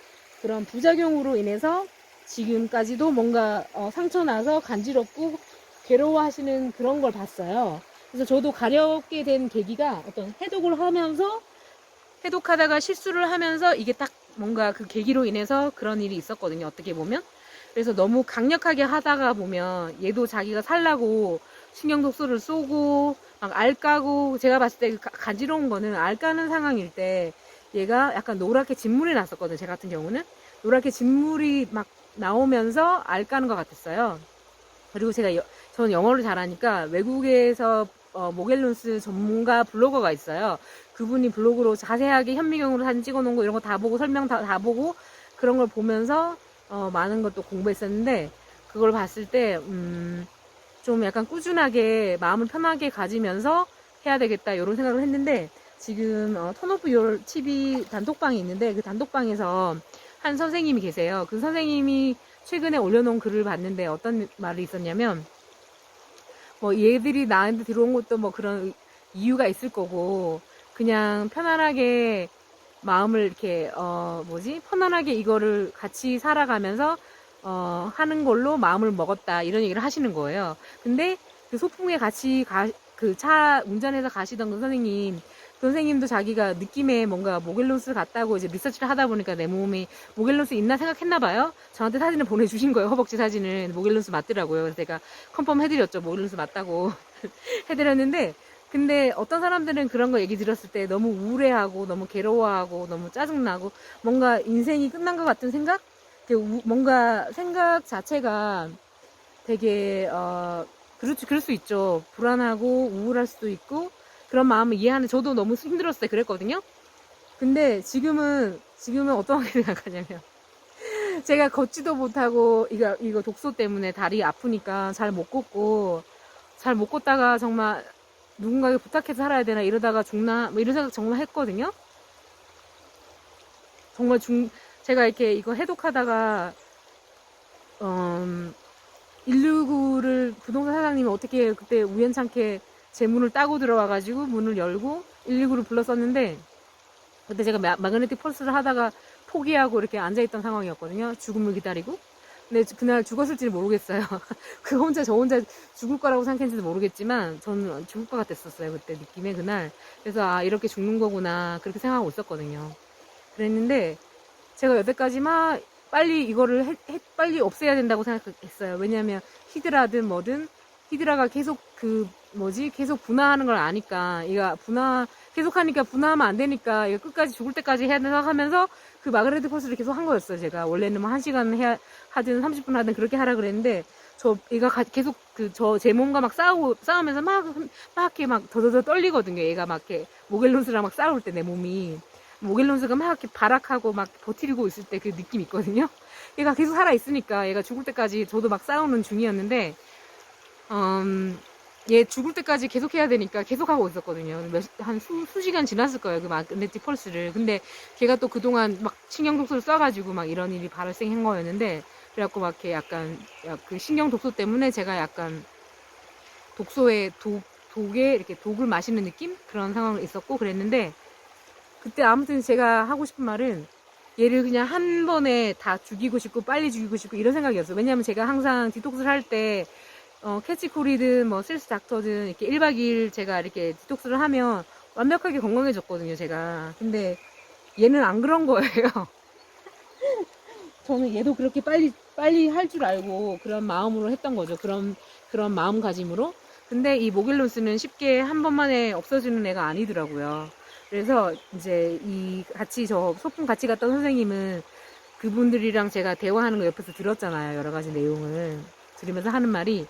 그런 부작용으로 인해서 지금까지도 뭔가 상처 나서 간지럽고 괴로워하시는 그런 걸 봤어요. 그래서 저도 가렵게 된 계기가 어떤 해독을 하면서, 해독하다가 실수를 하면서 이게 딱 뭔가 그 계기로 인해서 그런 일이 있었거든요, 어떻게 보면. 그래서 너무 강력하게 하다가 보면 얘도 자기가 살라고 신경독소를 쏘고 막 알 까고, 제가 봤을 때 간지러운 거는 알 까는 상황일 때 얘가 약간 노랗게 진물이 났었거든요, 제 같은 경우는. 노랗게 진물이 막 나오면서 알 까는 것 같았어요. 그리고 저는 영어를 잘하니까 외국에서 모겔론스 전문가 블로거가 있어요. 그분이 블로그로 자세하게 현미경으로 사진 찍어 놓은 거 이런 거 다 보고 설명 다 보고 그런 걸 보면서 많은 것도 공부했었는데, 그걸 봤을 때 좀 약간 꾸준하게 마음을 편하게 가지면서 해야 되겠다 이런 생각을 했는데, 지금 턴오프 요ર TV 단톡방이 있는데 그 단톡방에서 한 선생님이 계세요. 그 선생님이 최근에 올려놓은 글을 봤는데 어떤 말이 있었냐면 뭐 얘들이 나한테 들어온 것도 뭐 그런 이유가 있을 거고 그냥 편안하게 마음을 이렇게 편안하게 이거를 같이 살아가면서 하는 걸로 마음을 먹었다 이런 얘기를 하시는 거예요. 근데 그 소풍에 같이 그 차 운전해서 가시던 그 선생님도 자기가 느낌에 뭔가 모겔론스 같다고 이제 리서치를 하다 보니까 내 몸에 모겔론스 있나 생각했나 봐요. 저한테 사진을 보내주신 거예요. 허벅지 사진을. 모겔론스 맞더라고요. 그래서 제가 컨펌 해드렸죠. 모겔론스 맞다고 해드렸는데 근데 어떤 사람들은 그런 거 얘기 들었을 때 너무 우울해하고 너무 괴로워하고 너무 짜증나고 뭔가 인생이 끝난 것 같은 생각? 뭔가 생각 자체가 되게 그렇지 그럴 수 있죠. 불안하고 우울할 수도 있고 그런 마음을 이해하는 저도 너무 힘들었어요. 그랬거든요. 근데 지금은 어떤 게 생각하냐면 제가 걷지도 못하고 이거 독소 때문에 다리 아프니까 잘 못 걷다가 정말 누군가에게 부탁해서 살아야 되나 이러다가 죽나 뭐 이런 생각 정말 했거든요. 정말 제가 이렇게 이거 해독하다가 119를 부동산 사장님이 어떻게 그때 우연찮게 제 문을 따고 들어와가지고 문을 열고 119를 불렀었는데 그때 제가 마그네틱 펄스를 하다가 포기하고 이렇게 앉아있던 상황이었거든요. 죽음을 기다리고. 근데 그날 죽었을지는 모르겠어요. 저 혼자 죽을 거라고 생각했는지도 모르겠지만 저는 죽을 것 같았었어요. 그때 느낌에 그날. 그래서 이렇게 죽는 거구나 그렇게 생각하고 있었거든요. 그랬는데 제가 여태까지 막 빨리 이거를 빨리 없애야 된다고 생각했어요. 왜냐하면 히드라든 뭐든 히드라가 계속 계속 분화하는 걸 아니까 계속 하니까 분화하면 안 되니까 이거 끝까지 죽을 때까지 해야 된다 하면서 그 마그네틱 펄스를 계속 한 거였어요. 제가 원래는 뭐 1시간 하든 30분 하든 그렇게 하라 그랬는데 얘가 계속 제 몸과 막 싸우면서 막 이렇게 막 더더더 떨리거든요. 얘가 막 이렇게 모겔론스랑 막 싸울 때 내 몸이 모겔론스가 막 이렇게 발악하고 막 버티고 있을 때 그 느낌 있거든요. 얘가 계속 살아있으니까 얘가 죽을 때까지 저도 막 싸우는 중이었는데 얘 죽을 때까지 계속 해야 되니까 계속 하고 있었거든요. 한 수시간 지났을 거예요. 그 마그네틱 펄스를. 근데 걔가 또 그동안 막 신경 독소를 써가지고 막 이런 일이 발생한 거였는데 그래갖고 막 이렇게 약간 그 신경 독소 때문에 제가 약간 독소에 독에 이렇게 독을 마시는 느낌? 그런 상황이 있었고 그랬는데 그때 아무튼 제가 하고 싶은 말은 얘를 그냥 한 번에 다 죽이고 싶고 빨리 죽이고 싶고 이런 생각이었어요. 왜냐면 제가 항상 디톡스를 할 때 캐치콜이든 뭐 셀스 닥터든 이렇게 1박 2일 제가 이렇게 디톡스를 하면 완벽하게 건강해졌거든요, 제가. 근데 얘는 안 그런 거예요. 저는 얘도 그렇게 빨리 할 줄 알고 그런 마음으로 했던 거죠. 그런 마음가짐으로. 근데 이 모겔론스는 쉽게 한 번만에 없어지는 애가 아니더라고요. 그래서 이제 저 소풍 같이 갔던 선생님은 그분들이랑 제가 대화하는 거 옆에서 들었잖아요. 여러 가지 내용을. 들으면서 하는 말이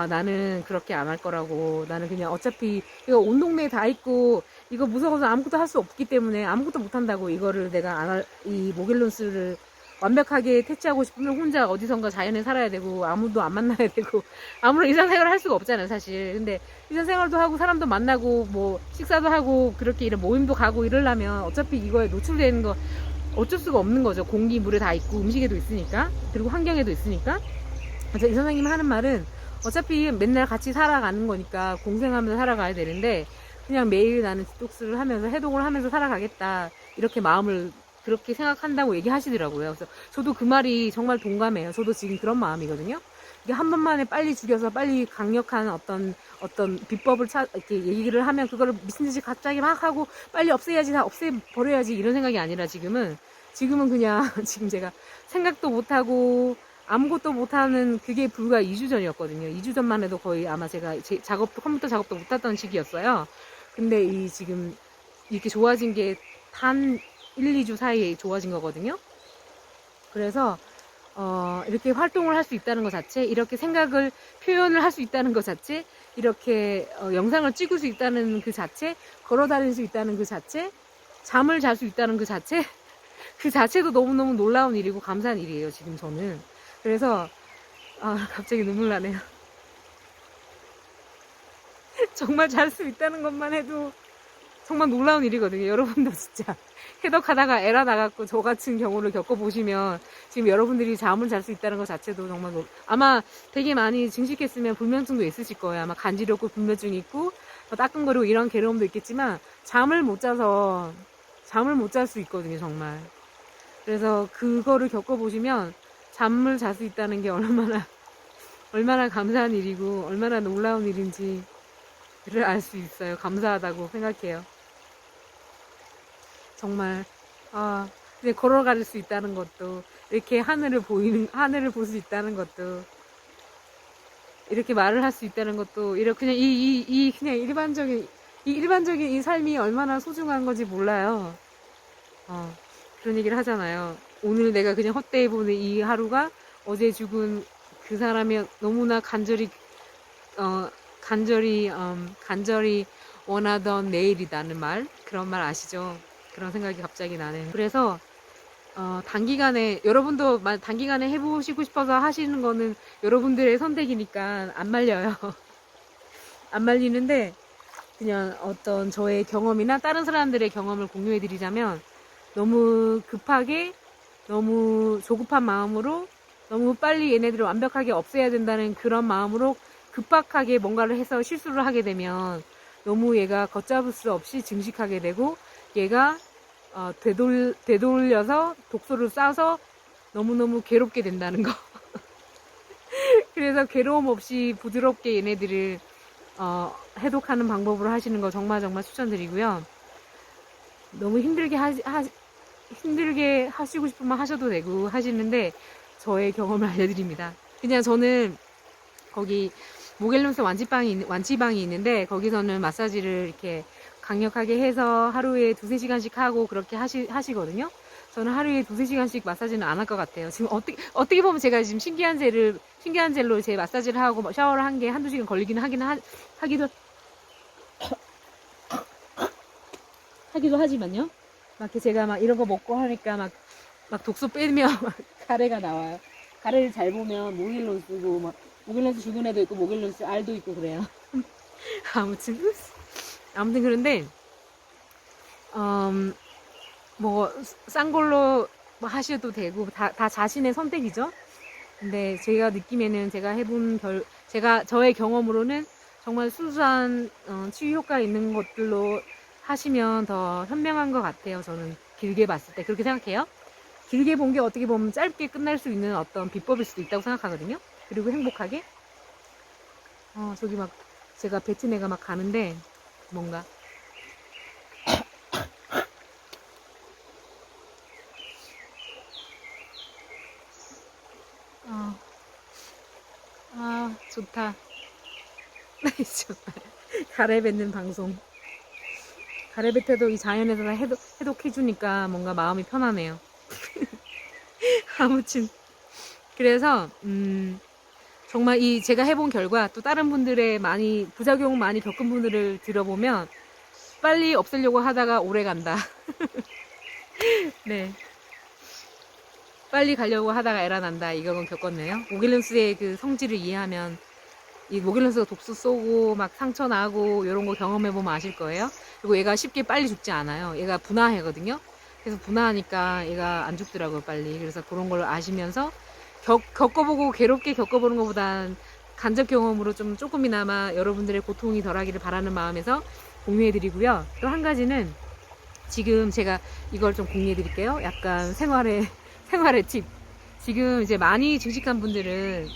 나는 그렇게 안 할 거라고. 나는 그냥 어차피 이거 온 동네에 다 있고 이거 무서워서 아무것도 할 수 없기 때문에 아무것도 못 한다고 이거를 내가 이 모겔론스를 완벽하게 퇴치하고 싶으면 혼자 어디선가 자연에 살아야 되고 아무도 안 만나야 되고 아무런 일상생활을 할 수가 없잖아요, 사실. 근데 일상생활도 하고 사람도 만나고 뭐 식사도 하고 그렇게 이런 모임도 가고 이러려면 어차피 이거에 노출되는 거 어쩔 수가 없는 거죠. 공기, 물에 다 있고 음식에도 있으니까 그리고 환경에도 있으니까. 그래서 이 선생님이 하는 말은 어차피 맨날 같이 살아가는 거니까 공생하면서 살아가야 되는데 그냥 매일 나는 디톡스를 하면서 해독을 하면서 살아가겠다 이렇게 마음을 그렇게 생각한다고 얘기하시더라고요. 그래서 저도 그 말이 정말 동감해요. 저도 지금 그런 마음이거든요. 이게 한 번만에 빨리 죽여서 빨리 강력한 어떤 비법을 이렇게 얘기를 하면 그거를 미친 듯이 갑자기 막 하고 빨리 없애야지, 다 없애버려야지 이런 생각이 아니라 지금은 그냥 지금 제가 생각도 못하고 아무것도 못하는 그게 불과 2주 전이었거든요. 2주 전만 해도 거의 아마 제가 컴퓨터 작업도 못했던 시기였어요. 근데 지금 이렇게 좋아진 게 단 1, 2주 사이에 좋아진 거거든요. 그래서 이렇게 활동을 할 수 있다는 것 자체, 이렇게 생각을 표현을 할 수 있다는 것 자체, 이렇게 영상을 찍을 수 있다는 그 자체, 걸어 다닐 수 있다는 그 자체, 잠을 잘 수 있다는 그 자체, 그 자체도 너무너무 놀라운 일이고 감사한 일이에요, 지금 저는. 그래서 갑자기 눈물 나네요. 정말 잘 수 있다는 것만 해도 정말 놀라운 일이거든요. 여러분도 진짜 해독하다가 에라 나갔고 저 같은 경우를 겪어보시면 지금 여러분들이 잠을 잘 수 있다는 것 자체도 정말 아마 되게 많이 증식했으면 불면증도 있으실 거예요. 아마 간지럽고 불면증이 있고 따끔거리고 이런 괴로움도 있겠지만 잠을 못 자서 잠을 못 잘 수 있거든요. 정말. 그래서 그거를 겪어보시면 잠을 잘 수 있다는 게 얼마나 감사한 일이고 얼마나 놀라운 일인지를 알 수 있어요. 감사하다고 생각해요. 정말 이제 걸어갈 수 있다는 것도, 이렇게 하늘을 볼 수 있다는 것도, 이렇게 말을 할 수 있다는 것도, 이렇게 그냥 그냥 일반적인 이 삶이 얼마나 소중한 건지 몰라요. 그런 얘기를 하잖아요. 오늘 내가 그냥 헛되이 보는 이 하루가 어제 죽은 그 사람이 너무나 간절히 원하던 내일이라는 말, 그런 말 아시죠? 그런 생각이 갑자기 나네요. 그래서 단기간에 여러분도 단기간에 해보시고 싶어서 하시는 거는 여러분들의 선택이니까 안 말려요. 안 말리는데 그냥 어떤 저의 경험이나 다른 사람들의 경험을 공유해 드리자면, 너무 급하게 너무 조급한 마음으로 너무 빨리 얘네들을 완벽하게 없애야 된다는 그런 마음으로 급박하게 뭔가를 해서 실수를 하게 되면 너무 얘가 걷잡을 수 없이 증식하게 되고, 얘가 되돌려서 독소를 싸서 너무너무 괴롭게 된다는 거. 그래서 괴로움 없이 부드럽게 얘네들을 해독하는 방법으로 하시는 거 정말 추천드리고요. 너무 힘들게 하시고 싶으면 하셔도 되고 하시는데, 저의 경험을 알려드립니다. 그냥 저는 거기 모겔룬스 완치방이 있는데, 거기서는 마사지를 이렇게 강력하게 해서 하루에 2-3시간씩 하고 그렇게 하시거든요. 저는 하루에 2-3시간씩 마사지는 안 할 것 같아요. 지금 어떻게 보면 제가 지금 신기한 젤로 제 마사지를 하고 샤워를 한 게 1-2시간 걸리기는 하기도 하지만요. 막 이렇게 제가 막 이런 거 먹고 하니까 막 독소 빼면 막 가래가 나와요. 가래를 잘 보면 모겔룬스고, 모겔룬스 죽은 애도 있고 모겔룬스 알도 있고 그래요. 아무튼 그런데 뭐 싼 걸로 하셔도 되고 다 자신의 선택이죠. 근데 제가 느낌에는 저의 경험으로는 정말 순수한 치유 효과 있는 것들로 하시면 더 현명한 것 같아요. 저는 길게 봤을 때 그렇게 생각해요. 길게 본 게 어떻게 보면 짧게 끝날 수 있는 어떤 비법일 수도 있다고 생각하거든요. 그리고 행복하게. 저기 막 제가 뱉은 애가 막 가는데 뭔가 좋다. 정말 가래 뱉는 방송. 가래 뱉어도 이 자연에서 다 해독해주니까 뭔가 마음이 편하네요. 아무튼 그래서 정말 제가 해본 결과, 또 다른 분들의 부작용 많이 겪은 분들을 들어보면 빨리 없애려고 하다가 오래 간다. 네. 빨리 가려고 하다가 에라 난다. 이건 겪었네요. 모겔룬스의 그 성질을 이해하면, 이 모겔룬스가 독소 쏘고 막 상처 나고 이런 거 경험해보면 아실 거예요. 그리고 얘가 쉽게 빨리 죽지 않아요. 얘가 분화하거든요. 그래서 분화하니까 얘가 안 죽더라고요, 빨리. 그래서 그런 걸 아시면서 겪어보고 괴롭게 겪어보는 것보단 간접 경험으로 조금이나마 여러분들의 고통이 덜하기를 바라는 마음에서 공유해드리고요. 또 한 가지는 지금 제가 이걸 좀 공유해드릴게요. 약간 생활의 팁. 지금 이제 많이 증식한 분들은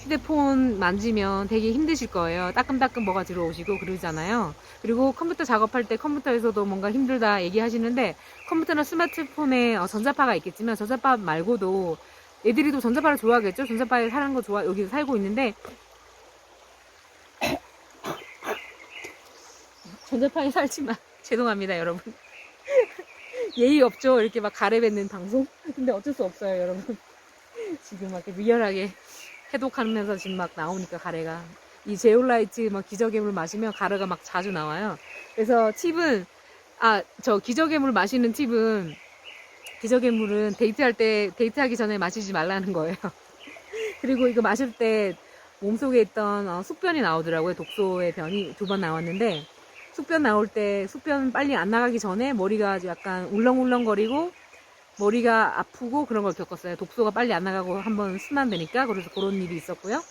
휴대폰 만지면 되게 힘드실 거예요. 따끔따끔 뭐가 들어오시고 그러잖아요. 그리고 컴퓨터 작업할 때 컴퓨터에서도 뭔가 힘들다 얘기하시는데, 컴퓨터나 스마트폰에 전자파가 있겠지만 전자파 말고도 애들이 또 전자파를 좋아하겠죠. 전자파에 사는 거 여기 살고 있는데 전자파에 살지만 죄송합니다, 여러분. 예의 없죠. 이렇게 막 가래 뱉는 방송. 근데 어쩔 수 없어요, 여러분. 지금 막 이렇게 리얼하게 해독하면서 지금 막 나오니까 가래가. 이 제올라이트 막 기저괴물 마시면 가래가 막 자주 나와요. 그래서 팁은, 기저괴물 마시는 팁은, 기저괴물은 데이트하기 전에 마시지 말라는 거예요. 그리고 이거 마실 때 몸속에 있던 숙변이 나오더라고요. 독소의 변이 2번 나왔는데, 숙변 나올 때 숙변 빨리 안 나가기 전에 머리가 약간 울렁울렁거리고 머리가 아프고 그런 걸 겪었어요. 독소가 빨리 안 나가고 한번 순환되니까. 그래서 그런 일이 있었고요.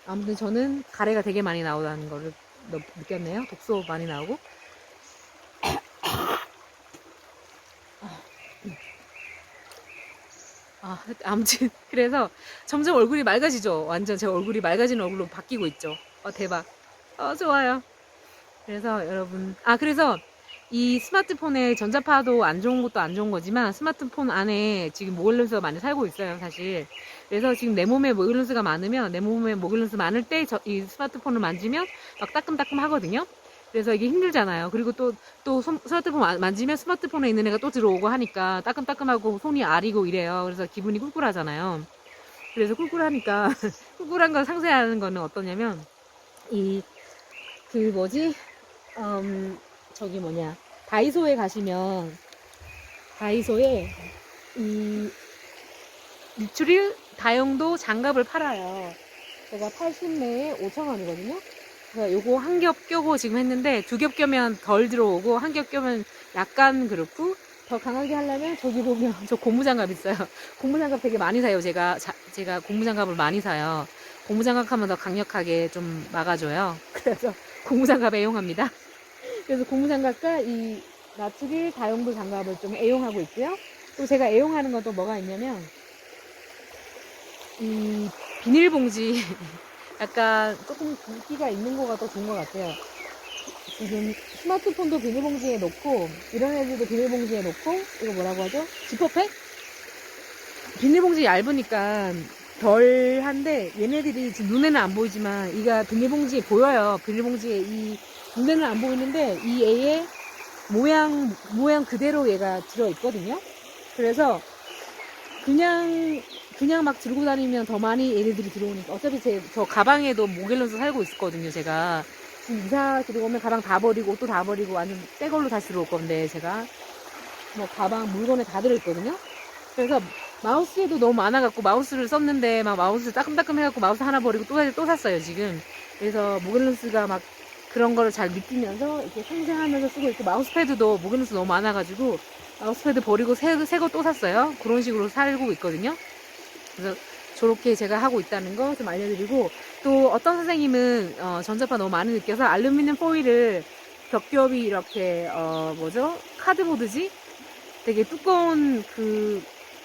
아무튼 저는 가래가 되게 많이 나오다는 거를 느꼈네요. 독소 많이 나오고. 아무튼 그래서 점점 얼굴이 맑아지죠. 완전 제 얼굴이 맑아지는 얼굴로 바뀌고 있죠. 대박. 좋아요. 그래서 여러분, 그래서 이 스마트폰에 전자파도 안 좋은 것도 안 좋은 거지만 스마트폰 안에 지금 모글른스가 많이 살고 있어요, 사실. 그래서 지금 내 몸에 모글른스가 많으면, 내 몸에 모글른스 많을 때 이 스마트폰을 만지면 막 따끔따끔 하거든요. 그래서 이게 힘들잖아요. 그리고 또 스마트폰 만지면 스마트폰에 있는 애가 또 들어오고 하니까 따끔따끔하고 손이 아리고 이래요. 그래서 기분이 꿀꿀하잖아요. 그래서 꿀꿀하니까, 꿀꿀한 거 상세하는 거는 어떠냐면, 저기 다이소에 가시면, 다이소에 이 니트릴 다용도 장갑을 팔아요. 제가 80매에 5,000원이거든요. 그래서 요거 한 겹 껴고 지금 했는데, 두 겹 껴면 덜 들어오고, 한 겹 껴면 약간 그렇고, 더 강하게 하려면 저기 보면 저 고무장갑 있어요. 고무장갑 되게 많이 사요. 제가 고무장갑을 많이 사요. 고무장갑 하면 더 강력하게 좀 막아줘요. 그래서 고무장갑 애용합니다. 그래서 고무장갑과 이 나트릴 다용도 장갑을 좀 애용하고 있고요. 또 제가 애용하는 건 또 뭐가 있냐면, 이 비닐봉지 약간 조금 굵기가 있는 거가 더 좋은 것 같아요. 지금 스마트폰도 비닐봉지에 넣고, 이런 애들도 비닐봉지에 넣고, 이거 뭐라고 하죠? 지퍼백? 비닐봉지 얇으니까 덜한데, 얘네들이 지금 눈에는 안 보이지만, 이가 비닐봉지에 보여요. 비닐봉지에 눈에는 안 보이는데, 이 애의 모양 그대로 얘가 들어있거든요. 그래서, 그냥 막 들고 다니면 더 많이 얘네들이 들어오니까. 어차피 저 가방에도 모겔런스 살고 있었거든요, 제가. 지금 이사 들어오면 가방 다 버리고, 옷도 다 버리고, 완전 새 걸로 다시 들어올 건데, 제가. 가방, 물건에 다 들어있거든요? 그래서 마우스에도 너무 많아갖고, 마우스를 썼는데, 막 마우스 따끔따끔 해갖고, 마우스 하나 버리고 또 샀어요, 지금. 그래서 모겔런스가 막 그런 거를 잘 느끼면서, 이렇게 상생하면서 쓰고 있고, 마우스패드도 모겔런스 너무 많아가지고, 마우스패드 버리고 새 거 또 샀어요. 그런 식으로 살고 있거든요. 그래서 저렇게 제가 하고 있다는 거 좀 알려드리고, 또 어떤 선생님은 전자파 너무 많이 느껴서 알루미늄 포일을 겹겹이 이렇게 카드보드지? 되게 두꺼운 그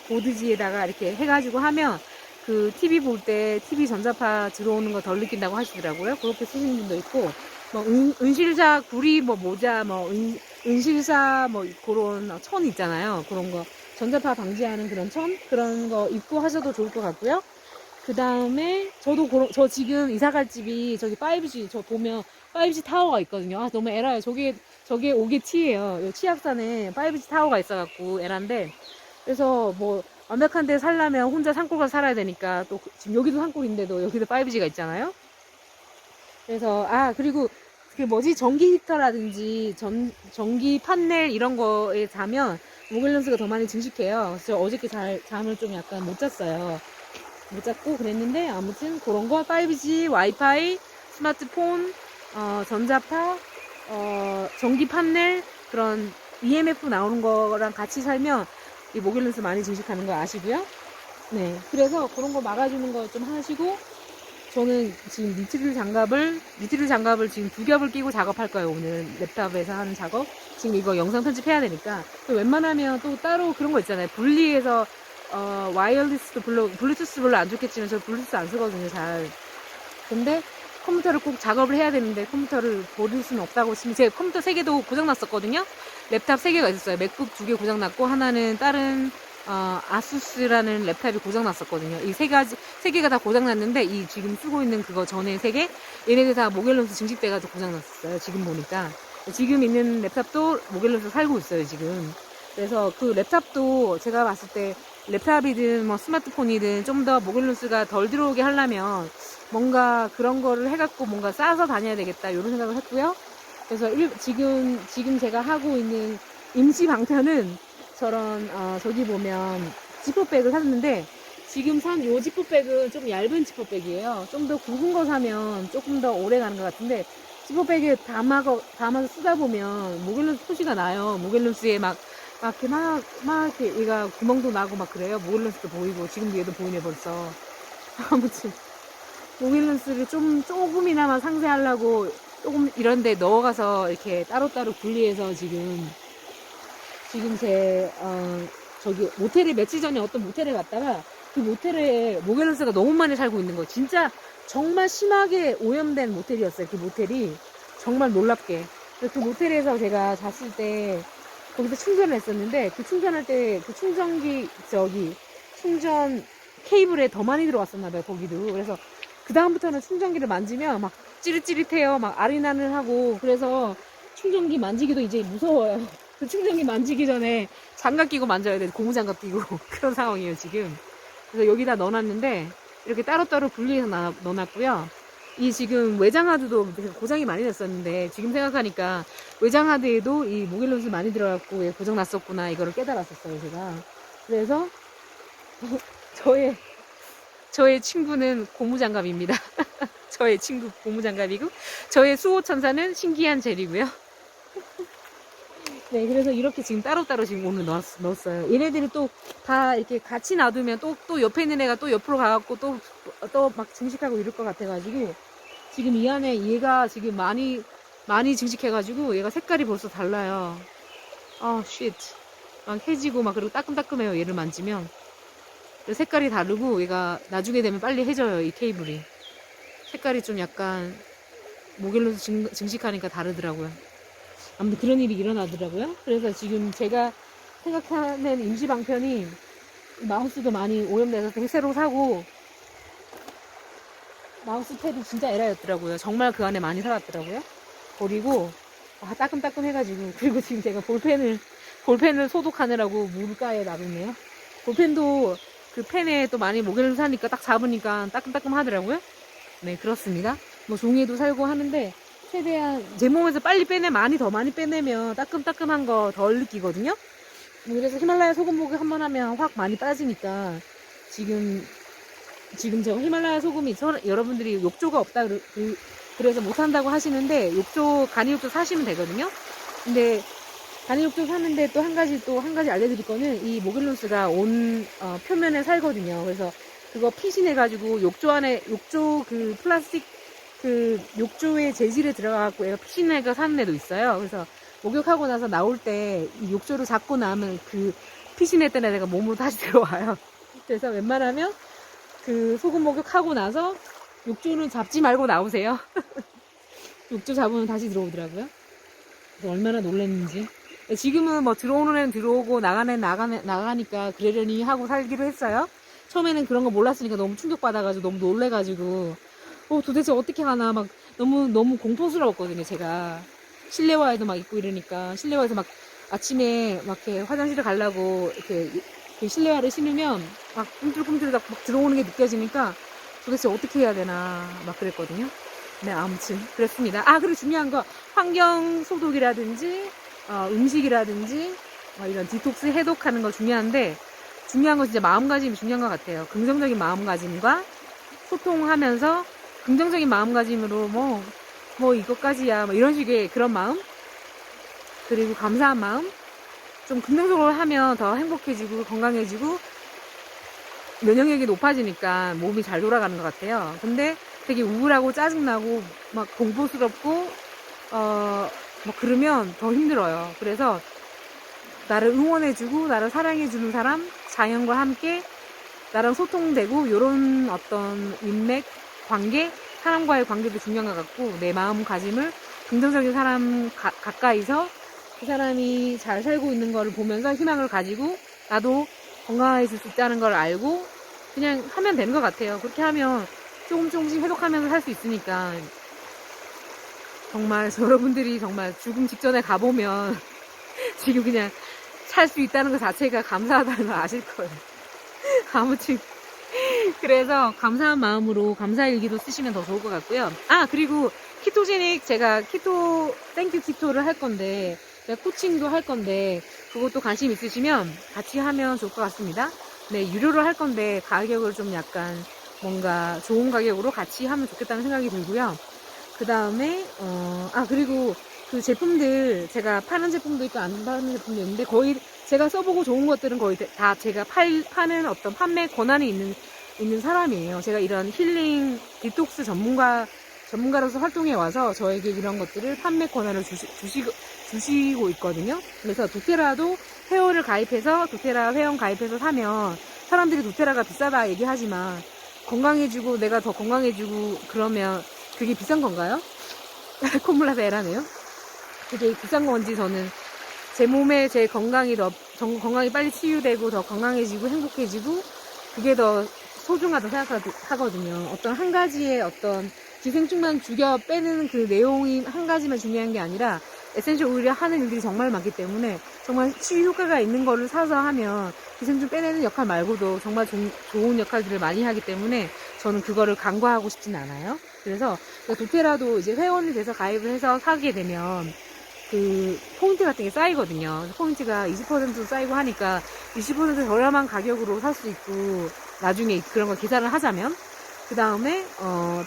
보드지에다가 이렇게 해가지고 하면 그 TV 볼 때 TV 전자파 들어오는 거 덜 느낀다고 하시더라고요. 그렇게 쓰시는 분도 있고, 은실사 구리 모자 은실사 그런 천 있잖아요. 그런 거 전자파 방지하는 그런 거 입고 하셔도 좋을 것 같고요. 그 다음에 저 지금 이사갈 집이 저기 5G 저 보면 5G 타워가 있거든요. 너무 에라요. 저게 5개 T예요. 치악산에 5G 타워가 있어갖고 에란데, 그래서 완벽한 데 살려면 혼자 산골 가서 살아야 되니까, 또 지금 여기도 산골인데도 여기도 5G가 있잖아요. 그래서 그리고 전기 히터라든지 전기 판넬 이런 거에 자면 모글런스가 더 많이 증식해요. 그래서 어저께 잠을 좀 약간 못 잤어요. 못 잤고 그랬는데, 아무튼 그런 거 5G, 와이파이, 스마트폰, 전자파, 전기 판넬, 그런 EMF 나오는 거랑 같이 살면 이 모글런스 많이 증식하는 거 아시고요. 네. 그래서 그런 거 막아주는 거 좀 하시고, 저는 지금 니트릴 장갑을 지금 2겹을 끼고 작업할 거예요. 오늘 랩탑에서 하는 작업. 지금 이거 영상 편집해야 되니까. 또 웬만하면 또 따로 그런 거 있잖아요. 분리해서 와이어리스도 블루투스 별로 안 좋겠지만 저 블루투스 안 쓰거든요, 잘. 근데 컴퓨터를 꼭 작업을 해야 되는데 컴퓨터를 버릴 수는 없다고. 지금 제 컴퓨터 3개도 고장났었거든요. 랩탑 3개가 있었어요. 맥북 2개 고장났고, 하나는 다른 아수스라는 랩탑이 고장났었거든요. 이 3개가 다 고장났는데, 이 지금 쓰고 있는 그거 전에 3개, 얘네들 다 모겔런스 증식돼가지고 고장났었어요. 지금 보니까. 지금 있는 랩탑도 모겔런스 살고 있어요, 지금. 그래서 그 랩탑도 제가 봤을 때 랩탑이든 스마트폰이든 좀 더 모글런스가 덜 들어오게 하려면 뭔가 그런 거를 해갖고 뭔가 싸서 다녀야 되겠다, 이런 생각을 했고요. 그래서 지금 제가 하고 있는 임시 방편은 저런 저기 보면 지퍼백을 샀는데, 지금 산 요 지퍼백은 좀 얇은 지퍼백이에요. 좀 더 굵은 거 사면 조금 더 오래 가는 것 같은데, 지퍼백에 담아서 쓰다 보면 모겔룬스 표시가 나요. 모겔룬스에 막 이렇게 얘가 구멍도 나고 막 그래요. 모겔룬스도 보이고, 지금도 얘도 보이네 벌써. 아무튼, 모겔룬스를 조금이나마 상세하려고 조금 이런데 넣어가서 이렇게 따로따로 분리해서 지금 저기 모텔에 며칠 전에 어떤 모텔에 갔다가 그 모텔에 모겔룬스가 너무 많이 살고 있는 거. 진짜 정말 심하게 오염된 모텔이었어요. 그 모텔이 정말 놀랍게. 그 모텔에서 제가 잤을 때 거기서 충전을 했었는데 그 충전할 때 그 충전 케이블에 더 많이 들어왔었나봐요. 거기도. 그래서 그 다음부터는 충전기를 만지면 막 찌릿찌릿해요. 막 아리나는하고. 그래서 충전기 만지기도 이제 무서워요. 그 충전기 만지기 전에 장갑 끼고 만져야 돼. 고무장갑 끼고. 그런 상황이에요, 지금. 그래서 여기다 넣어놨는데, 이렇게 따로따로 분리해서 넣어놨고요. 이 지금 외장하드도 고장이 많이 났었는데, 지금 생각하니까 외장하드에도 이 모겔룬스 많이 들어갔고, 고장 났었구나. 이거를 깨달았었어요, 제가. 그래서, 저의 친구는 고무장갑입니다. 저의 친구 고무장갑이고, 저의 수호천사는 신기한 젤이고요. 네, 그래서 이렇게 지금 따로따로 지금 오늘 넣었어요. 얘네들이 또 다 이렇게 같이 놔두면 또 옆에 있는 애가 또 옆으로 가갖고 또 막 증식하고 이럴 것 같아가지고, 지금 이 안에 얘가 지금 많이 증식해가지고, 얘가 색깔이 벌써 달라요. 쉣. 막 해지고 막 그리고 따끔따끔해요. 얘를 만지면. 색깔이 다르고, 얘가 나중에 되면 빨리 해져요. 이 케이블이. 색깔이 좀 약간, 모겔룬스 증식하니까 다르더라고요. 아무튼 그런 일이 일어나더라고요. 그래서 지금 제가 생각하는 임시방편이 마우스도 많이 오염돼서 되게 새로 사고, 마우스 패드 진짜 에라였더라고요. 정말 그 안에 많이 살았더라고요. 버리고 따끔따끔 해가지고. 그리고 지금 제가 볼펜을 소독하느라고 물가에 놔뒀네요. 볼펜도 그 펜에 또 많이 모기를 사니까 딱 잡으니까 따끔따끔 하더라고요. 네, 그렇습니다. 뭐 종이에도 살고 하는데 최대한 제 몸에서 많이 더 많이 빼내면 따끔따끔한 거 덜 느끼거든요. 그래서 히말라야 소금 목욕 한번 하면 확 많이 빠지니까 지금 저 히말라야 소금이 여러분들이 욕조가 없다 그래서 못한다고 하시는데 간이욕조 사시면 되거든요. 근데 간이욕조 사는데 또 한 가지 알려드릴 거는 이 모겔룬스가 표면에 살거든요. 그래서 그거 피신해가지고 욕조 그 플라스틱 그 욕조에 재질에 들어가갖고 얘가 피신해가 사는 애도 있어요. 그래서 목욕하고 나서 나올 때 이 욕조를 잡고 나면 그 피신했던 애가 몸으로 다시 들어와요. 그래서 웬만하면 그 소금 목욕하고 나서 욕조는 잡지 말고 나오세요. 욕조 잡으면 다시 들어오더라고요. 그래서 얼마나 놀랐는지. 지금은 뭐 들어오는 애는 들어오고 나가는 애는 나가니까 그러려니 하고 살기로 했어요. 처음에는 그런 거 몰랐으니까 너무 충격받아가지고 너무 놀래가지고 도대체 어떻게 하나 막 너무 공포스러웠거든요. 제가 실내화에도 막 입고 이러니까 실내화에서 막 아침에 막 이렇게 화장실을 가려고 이렇게 실내화를 신으면 막 꿈틀꿈틀 막 들어오는 게 느껴지니까 도대체 어떻게 해야 되나 막 그랬거든요. 네, 아무튼 그랬습니다. 그리고 중요한 거 환경 소독이라든지 음식이라든지 이런 디톡스 해독하는 거 중요한데, 중요한 건 진짜 마음가짐이 중요한 것 같아요. 긍정적인 마음가짐과 소통하면서 긍정적인 마음가짐으로 뭐 이것까지야 뭐 이런 식의 그런 마음, 그리고 감사한 마음, 좀 긍정적으로 하면 더 행복해지고 건강해지고 면역력이 높아지니까 몸이 잘 돌아가는 것 같아요. 근데 되게 우울하고 짜증나고 막 공포스럽고 뭐 그러면 더 힘들어요. 그래서 나를 응원해주고 나를 사랑해주는 사람, 자연과 함께 나랑 소통되고 이런 어떤 인맥, 관계, 사람과의 관계도 중요한 것 같고, 내 마음가짐을 긍정적인 사람 가까이서 그 사람이 잘 살고 있는 거를 보면서 희망을 가지고 나도 건강해질 수 있다는 걸 알고 그냥 하면 되는 것 같아요. 그렇게 하면 조금씩 해독하면서 살 수 있으니까. 정말 여러분들이 정말 죽음 직전에 가보면 지금 그냥 살 수 있다는 것 자체가 감사하다는 걸 아실 거예요. 아무튼 그래서 감사한 마음으로 감사일기도 쓰시면 더 좋을 것 같고요. 그리고 키토제닉, 제가 땡큐 키토를 할 건데, 제가 코칭도 할 건데, 그것도 관심 있으시면 같이 하면 좋을 것 같습니다. 네, 유료로 할 건데 가격을 좀 약간 뭔가 좋은 가격으로 같이 하면 좋겠다는 생각이 들고요. 그 다음에, 그리고 그 제품들, 제가 파는 제품도 있고 안 파는 제품도 있는데, 거의 제가 써보고 좋은 것들은 거의 다 제가 파는 어떤 판매 권한이 있는 사람이에요. 제가 이런 힐링, 디톡스 전문가로서 활동해 와서 저에게 이런 것들을 판매 권한을 주시고 있거든요. 그래서 도테라도 도테라 회원 가입해서 사면, 사람들이 도테라가 비싸다 얘기하지만, 건강해지고 내가 더 건강해지고 그러면 그게 비싼 건가요? 콧물나서 애라네요. 그게 비싼 건지 저는 제 몸에 제 건강이 건강이 빨리 치유되고 더 건강해지고 행복해지고 그게 더 소중하다 생각하거든요. 어떤 한 가지의 어떤 기생충만 죽여 빼는 그 내용이 한 가지만 중요한 게 아니라 에센셜 오일을 하는 일들이 정말 많기 때문에 정말 치유 효과가 있는 거를 사서 하면 기생충 빼내는 역할 말고도 정말 좋은 역할들을 많이 하기 때문에 저는 그거를 간과하고 싶진 않아요. 그래서 도테라도 이제 회원이 돼서 가입을 해서 사게 되면 그 포인트 같은 게 쌓이거든요. 포인트가 20% 쌓이고 하니까 20% 저렴한 가격으로 살 수 있고 나중에 그런 걸 계산을 하자면 그 다음에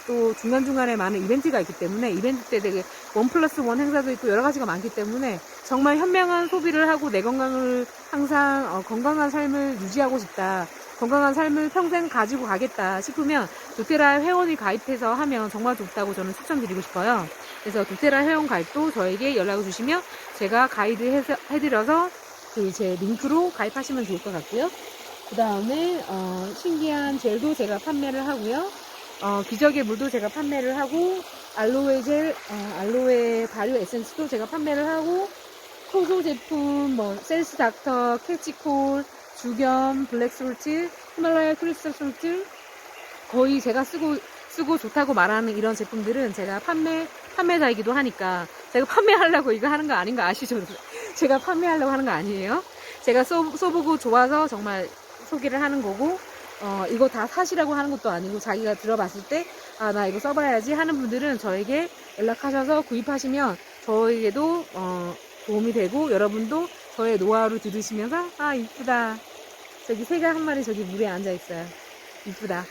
또 중간중간에 많은 이벤트가 있기 때문에 이벤트 때 되게 1+1 행사도 있고 여러 가지가 많기 때문에 정말 현명한 소비를 하고 내 건강을 항상 건강한 삶을 유지하고 싶다. 건강한 삶을 평생 가지고 가겠다 싶으면 도테라 회원이 가입해서 하면 정말 좋다고 저는 추천드리고 싶어요. 그래서 도테라 회원 가입도 저에게 연락을 주시면 제가 가이드 해드려서 그 제 링크로 가입하시면 좋을 것 같고요. 그 다음에 신기한 젤도 제가 판매를 하고요. 기적의 물도 제가 판매를 하고 알로에 젤, 알로에 발효 에센스도 제가 판매를 하고 효소 제품 셀스 닥터, 캐치콜, 주겸, 블랙솔트, 히말라야 크리스탈 솔트 거의 제가 쓰고 좋다고 말하는 이런 제품들은 제가 판매자이기도 하니까 제가 판매하려고 이거 하는 거 아닌 거 아시죠? 제가 판매하려고 하는 거 아니에요. 제가 써보고 좋아서 정말 소개를 하는 거고 이거 다 사시라고 하는 것도 아니고 자기가 들어봤을 때 나 이거 써봐야지 하는 분들은 저에게 연락하셔서 구입하시면 저에게도 도움이 되고 여러분도 저의 노하우를 들으시면서 이쁘다 저기 새가 한 마리 저기 물에 앉아 있어요. 이쁘다.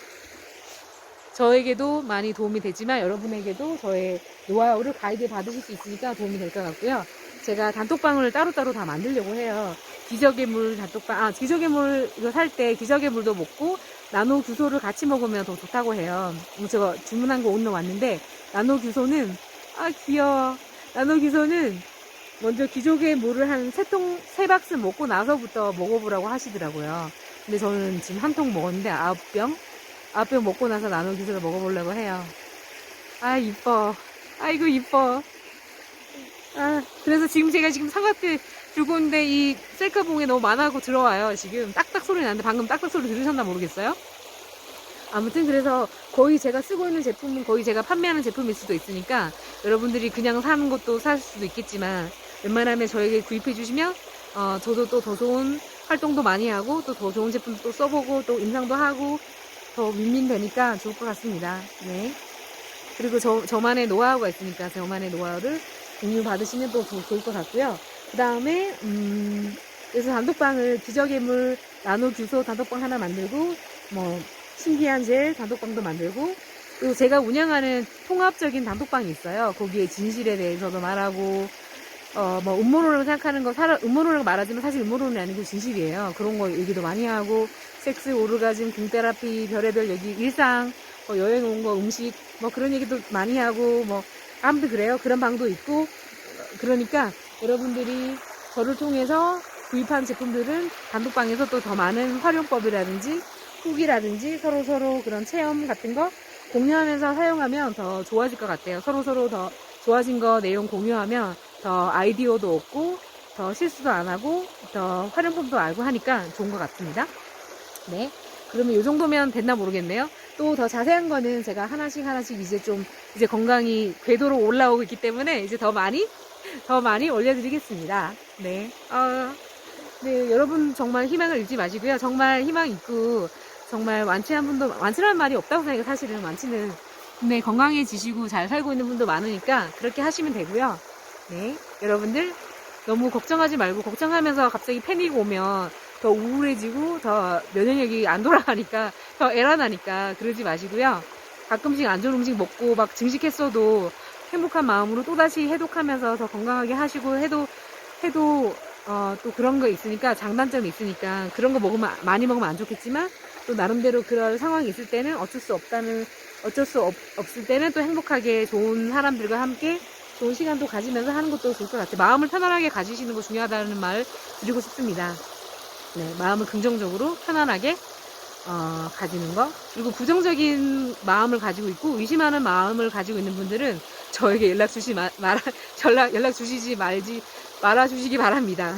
저에게도 많이 도움이 되지만 여러분에게도 저의 노하우를 가이드 받으실 수 있으니까 도움이 될 것 같고요. 제가 단톡방을 따로따로 다 만들려고 해요. 기적의 물 단톡방, 기적의 물 이거 살 때 기적의 물도 먹고 나노 규소를 같이 먹으면 더 좋다고 해요. 제가 주문한 거 오늘 왔는데 나노 규소는 귀여워. 나노 규소는 먼저 기적의 물을 한 3박스 먹고 나서부터 먹어보라고 하시더라고요. 근데 저는 지금 한 통 먹었는데 9병 먹고 나서 나노 규소를 먹어보려고 해요. 이뻐. 아이고 이뻐. 그래서 제가 지금 삼각대 들고 있는데 이 셀카봉에 너무 많아고 들어와요. 지금 딱딱 소리 나는데 방금 딱딱 소리 들으셨나 모르겠어요? 아무튼 그래서 거의 제가 쓰고 있는 제품은 거의 제가 판매하는 제품일 수도 있으니까 여러분들이 그냥 사는 것도 살 수도 있겠지만 웬만하면 저에게 구입해 주시면 저도 또 더 좋은 활동도 많이 하고 또 더 좋은 제품도 또 써보고 또 임상도 하고 더 윈윈되니까 좋을 것 같습니다. 네. 그리고 저만의 노하우가 있으니까 저만의 노하우를 공유 받으시면 또 좋을 것 같고요. 그 다음에 그래서 단톡방을 기적의 물 나노 규소 단톡방 하나 만들고 신기한 젤 단톡방도 만들고 그리고 제가 운영하는 통합적인 단톡방이 있어요. 거기에 진실에 대해서도 말하고 음모론을 생각하는 음모론을 말하지만 사실 음모론이 아니고 진실이에요. 그런 거 얘기도 많이 하고 섹스, 오르가즘, 궁테라피, 별의별 얘기, 일상, 여행 온 거, 음식, 그런 얘기도 많이 하고, 아무튼 그래요. 그런 방도 있고, 그러니까 여러분들이 저를 통해서 구입한 제품들은 단톡방에서 또 더 많은 활용법이라든지, 후기라든지, 서로 그런 체험 같은 거 공유하면서 사용하면 더 좋아질 것 같아요. 서로 더 좋아진 거 내용 공유하면 더 아이디어도 얻고, 더 실수도 안 하고, 더 활용법도 알고 하니까 좋은 것 같습니다. 네. 그러면 이 정도면 됐나 모르겠네요. 또 더 자세한 거는 제가 하나씩 이제 건강이 궤도로 올라오고 있기 때문에 이제 더 많이 올려드리겠습니다. 네. 네. 여러분 정말 희망을 잃지 마시고요. 정말 희망 있고, 정말 완치란 말이 없다고 생각해요. 사실은 완치는. 근데 건강해지시고 잘 살고 있는 분도 많으니까 그렇게 하시면 되고요. 네. 여러분들 너무 걱정하지 말고 걱정하면서 갑자기 패닉 오면 더 우울해지고 더 면역력이 안 돌아가니까 더 애란하니까 그러지 마시고요. 가끔씩 안 좋은 음식 먹고 막 증식했어도 행복한 마음으로 또다시 해독하면서 더 건강하게 하시고 해도 또 그런 거 있으니까 장단점이 있으니까 그런 거 많이 먹으면 안 좋겠지만 또 나름대로 그럴 상황이 있을 때는 어쩔 수 없을 때는 또 행복하게 좋은 사람들과 함께 좋은 시간도 가지면서 하는 것도 좋을 것 같아요. 마음을 편안하게 가지시는 거 중요하다는 말 드리고 싶습니다. 네, 마음을 긍정적으로 편안하게 가지는 거. 그리고 부정적인 마음을 가지고 있고 의심하는 마음을 가지고 있는 분들은 저에게 연락 주시지 말아 주시기 바랍니다.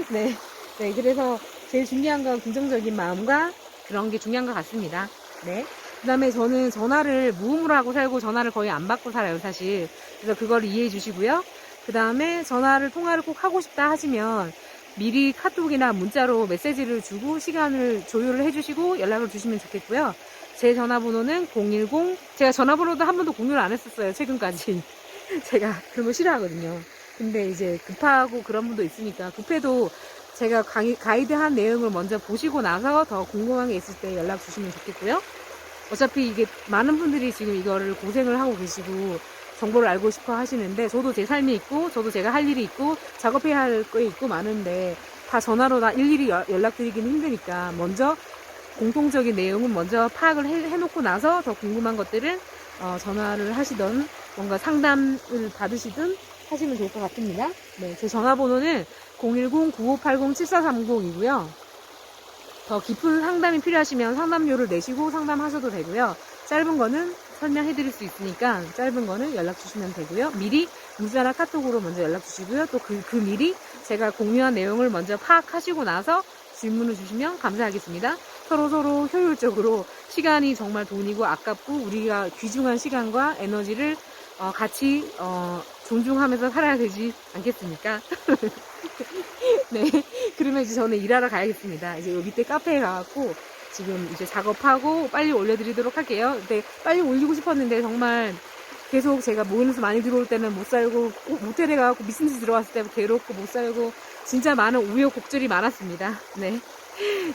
네. 네, 그래서 제일 중요한 건 긍정적인 마음과 그런 게 중요한 것 같습니다. 네. 그 다음에 저는 전화를 무음으로 하고 살고 전화를 거의 안 받고 살아요, 사실. 그래서 그걸 이해해 주시고요. 그 다음에 통화를 꼭 하고 싶다 하시면 미리 카톡이나 문자로 메시지를 주고 시간을 조율을 해주시고 연락을 주시면 좋겠고요. 제 전화번호는 010, 제가 전화번호도 한 번도 공유를 안 했었어요, 최근까지. 제가 그런 거 싫어하거든요. 근데 이제 급하고 그런 분도 있으니까 급해도 제가 가이드한 내용을 먼저 보시고 나서 더 궁금한 게 있을 때 연락 주시면 좋겠고요. 어차피 이게 많은 분들이 지금 이거를 고생을 하고 계시고 정보를 알고 싶어 하시는데 저도 제 삶이 있고 저도 제가 할 일이 있고 작업해야 할 거 있고 많은데 다 전화로 다 일일이 연락드리기는 힘드니까 먼저 공통적인 내용은 먼저 파악을 해놓고 나서 더 궁금한 것들은 전화를 하시던 뭔가 상담을 받으시든 하시면 좋을 것 같습니다. 네, 제 전화번호는 010-9580-7430이고요. 더 깊은 상담이 필요하시면 상담료를 내시고 상담하셔도 되고요. 짧은 거는 설명해 드릴 수 있으니까 짧은 거는 연락 주시면 되고요. 미리 문자나 카톡으로 먼저 연락 주시고요. 또 그 미리 제가 공유한 내용을 먼저 파악하시고 나서 질문을 주시면 감사하겠습니다. 서로 효율적으로 시간이 정말 돈이고 아깝고 우리가 귀중한 시간과 에너지를 같이 존중하면서 살아야 되지 않겠습니까? 네. 그러면 이제 저는 일하러 가야겠습니다. 이제 여기 밑에 카페에 가갖고 지금 이제 작업하고 빨리 올려드리도록 할게요. 근데 빨리 올리고 싶었는데 정말 계속 제가 모임에서 많이 들어올 때는 못 살고 모텔에 가갖고 미친 듯이 들어왔을 때 괴롭고 못 살고 진짜 많은 우여곡절이 많았습니다. 네.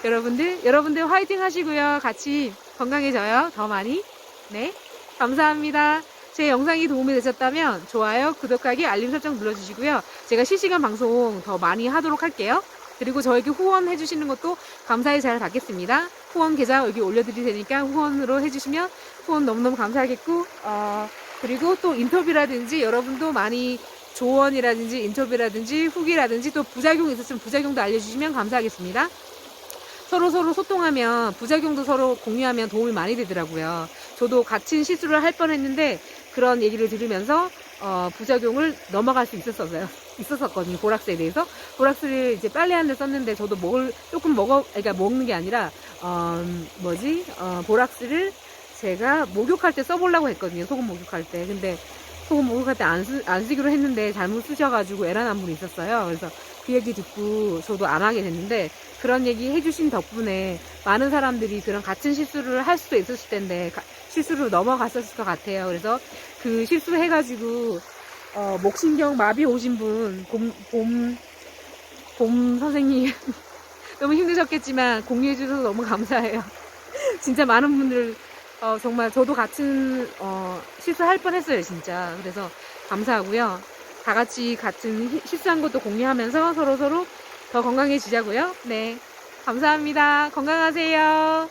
여러분들 화이팅 하시고요. 같이 건강해져요. 더 많이. 네. 감사합니다. 제 영상이 도움이 되셨다면 좋아요, 구독하기, 알림 설정 눌러주시고요. 제가 실시간 방송 더 많이 하도록 할게요. 그리고 저에게 후원해 주시는 것도 감사히 잘 받겠습니다. 후원 계좌 여기 올려드릴 테니까 후원으로 해주시면 후원 너무너무 감사하겠고 그리고 또 인터뷰라든지 여러분도 많이 조언이라든지 인터뷰라든지 후기라든지 또 부작용 있었으면 부작용도 알려주시면 감사하겠습니다. 서로 소통하면 부작용도 서로 공유하면 도움이 많이 되더라고요. 저도 같은 실수를 할 뻔했는데 그런 얘기를 들으면서 부작용을 넘어갈 수 있었거든요. 보락스에 대해서. 보락스를 이제 빨래하는데 썼는데 저도 그러니까 먹는 게 아니라 보락스를 제가 목욕할 때 써보려고 했거든요. 소금 목욕할 때. 근데 소금 목욕할 때 안 쓰기로 했는데 잘못 쓰셔가지고 애란한 분이 있었어요. 그래서 그 얘기 듣고 저도 안 하게 됐는데 그런 얘기 해주신 덕분에 많은 사람들이 그런 같은 실수를 할 수도 있었을 텐데 실수로 넘어갔었을 것 같아요. 그래서 그 실수해가지고 목신경 마비 오신 분 봄 선생님 너무 힘드셨겠지만 공유해주셔서 너무 감사해요. 진짜 많은 분들 정말 저도 같은 실수할 뻔했어요 진짜. 그래서 감사하고요. 다 같이 같은 실수한 것도 공유하면서 서로 더 건강해지자고요. 네, 감사합니다. 건강하세요.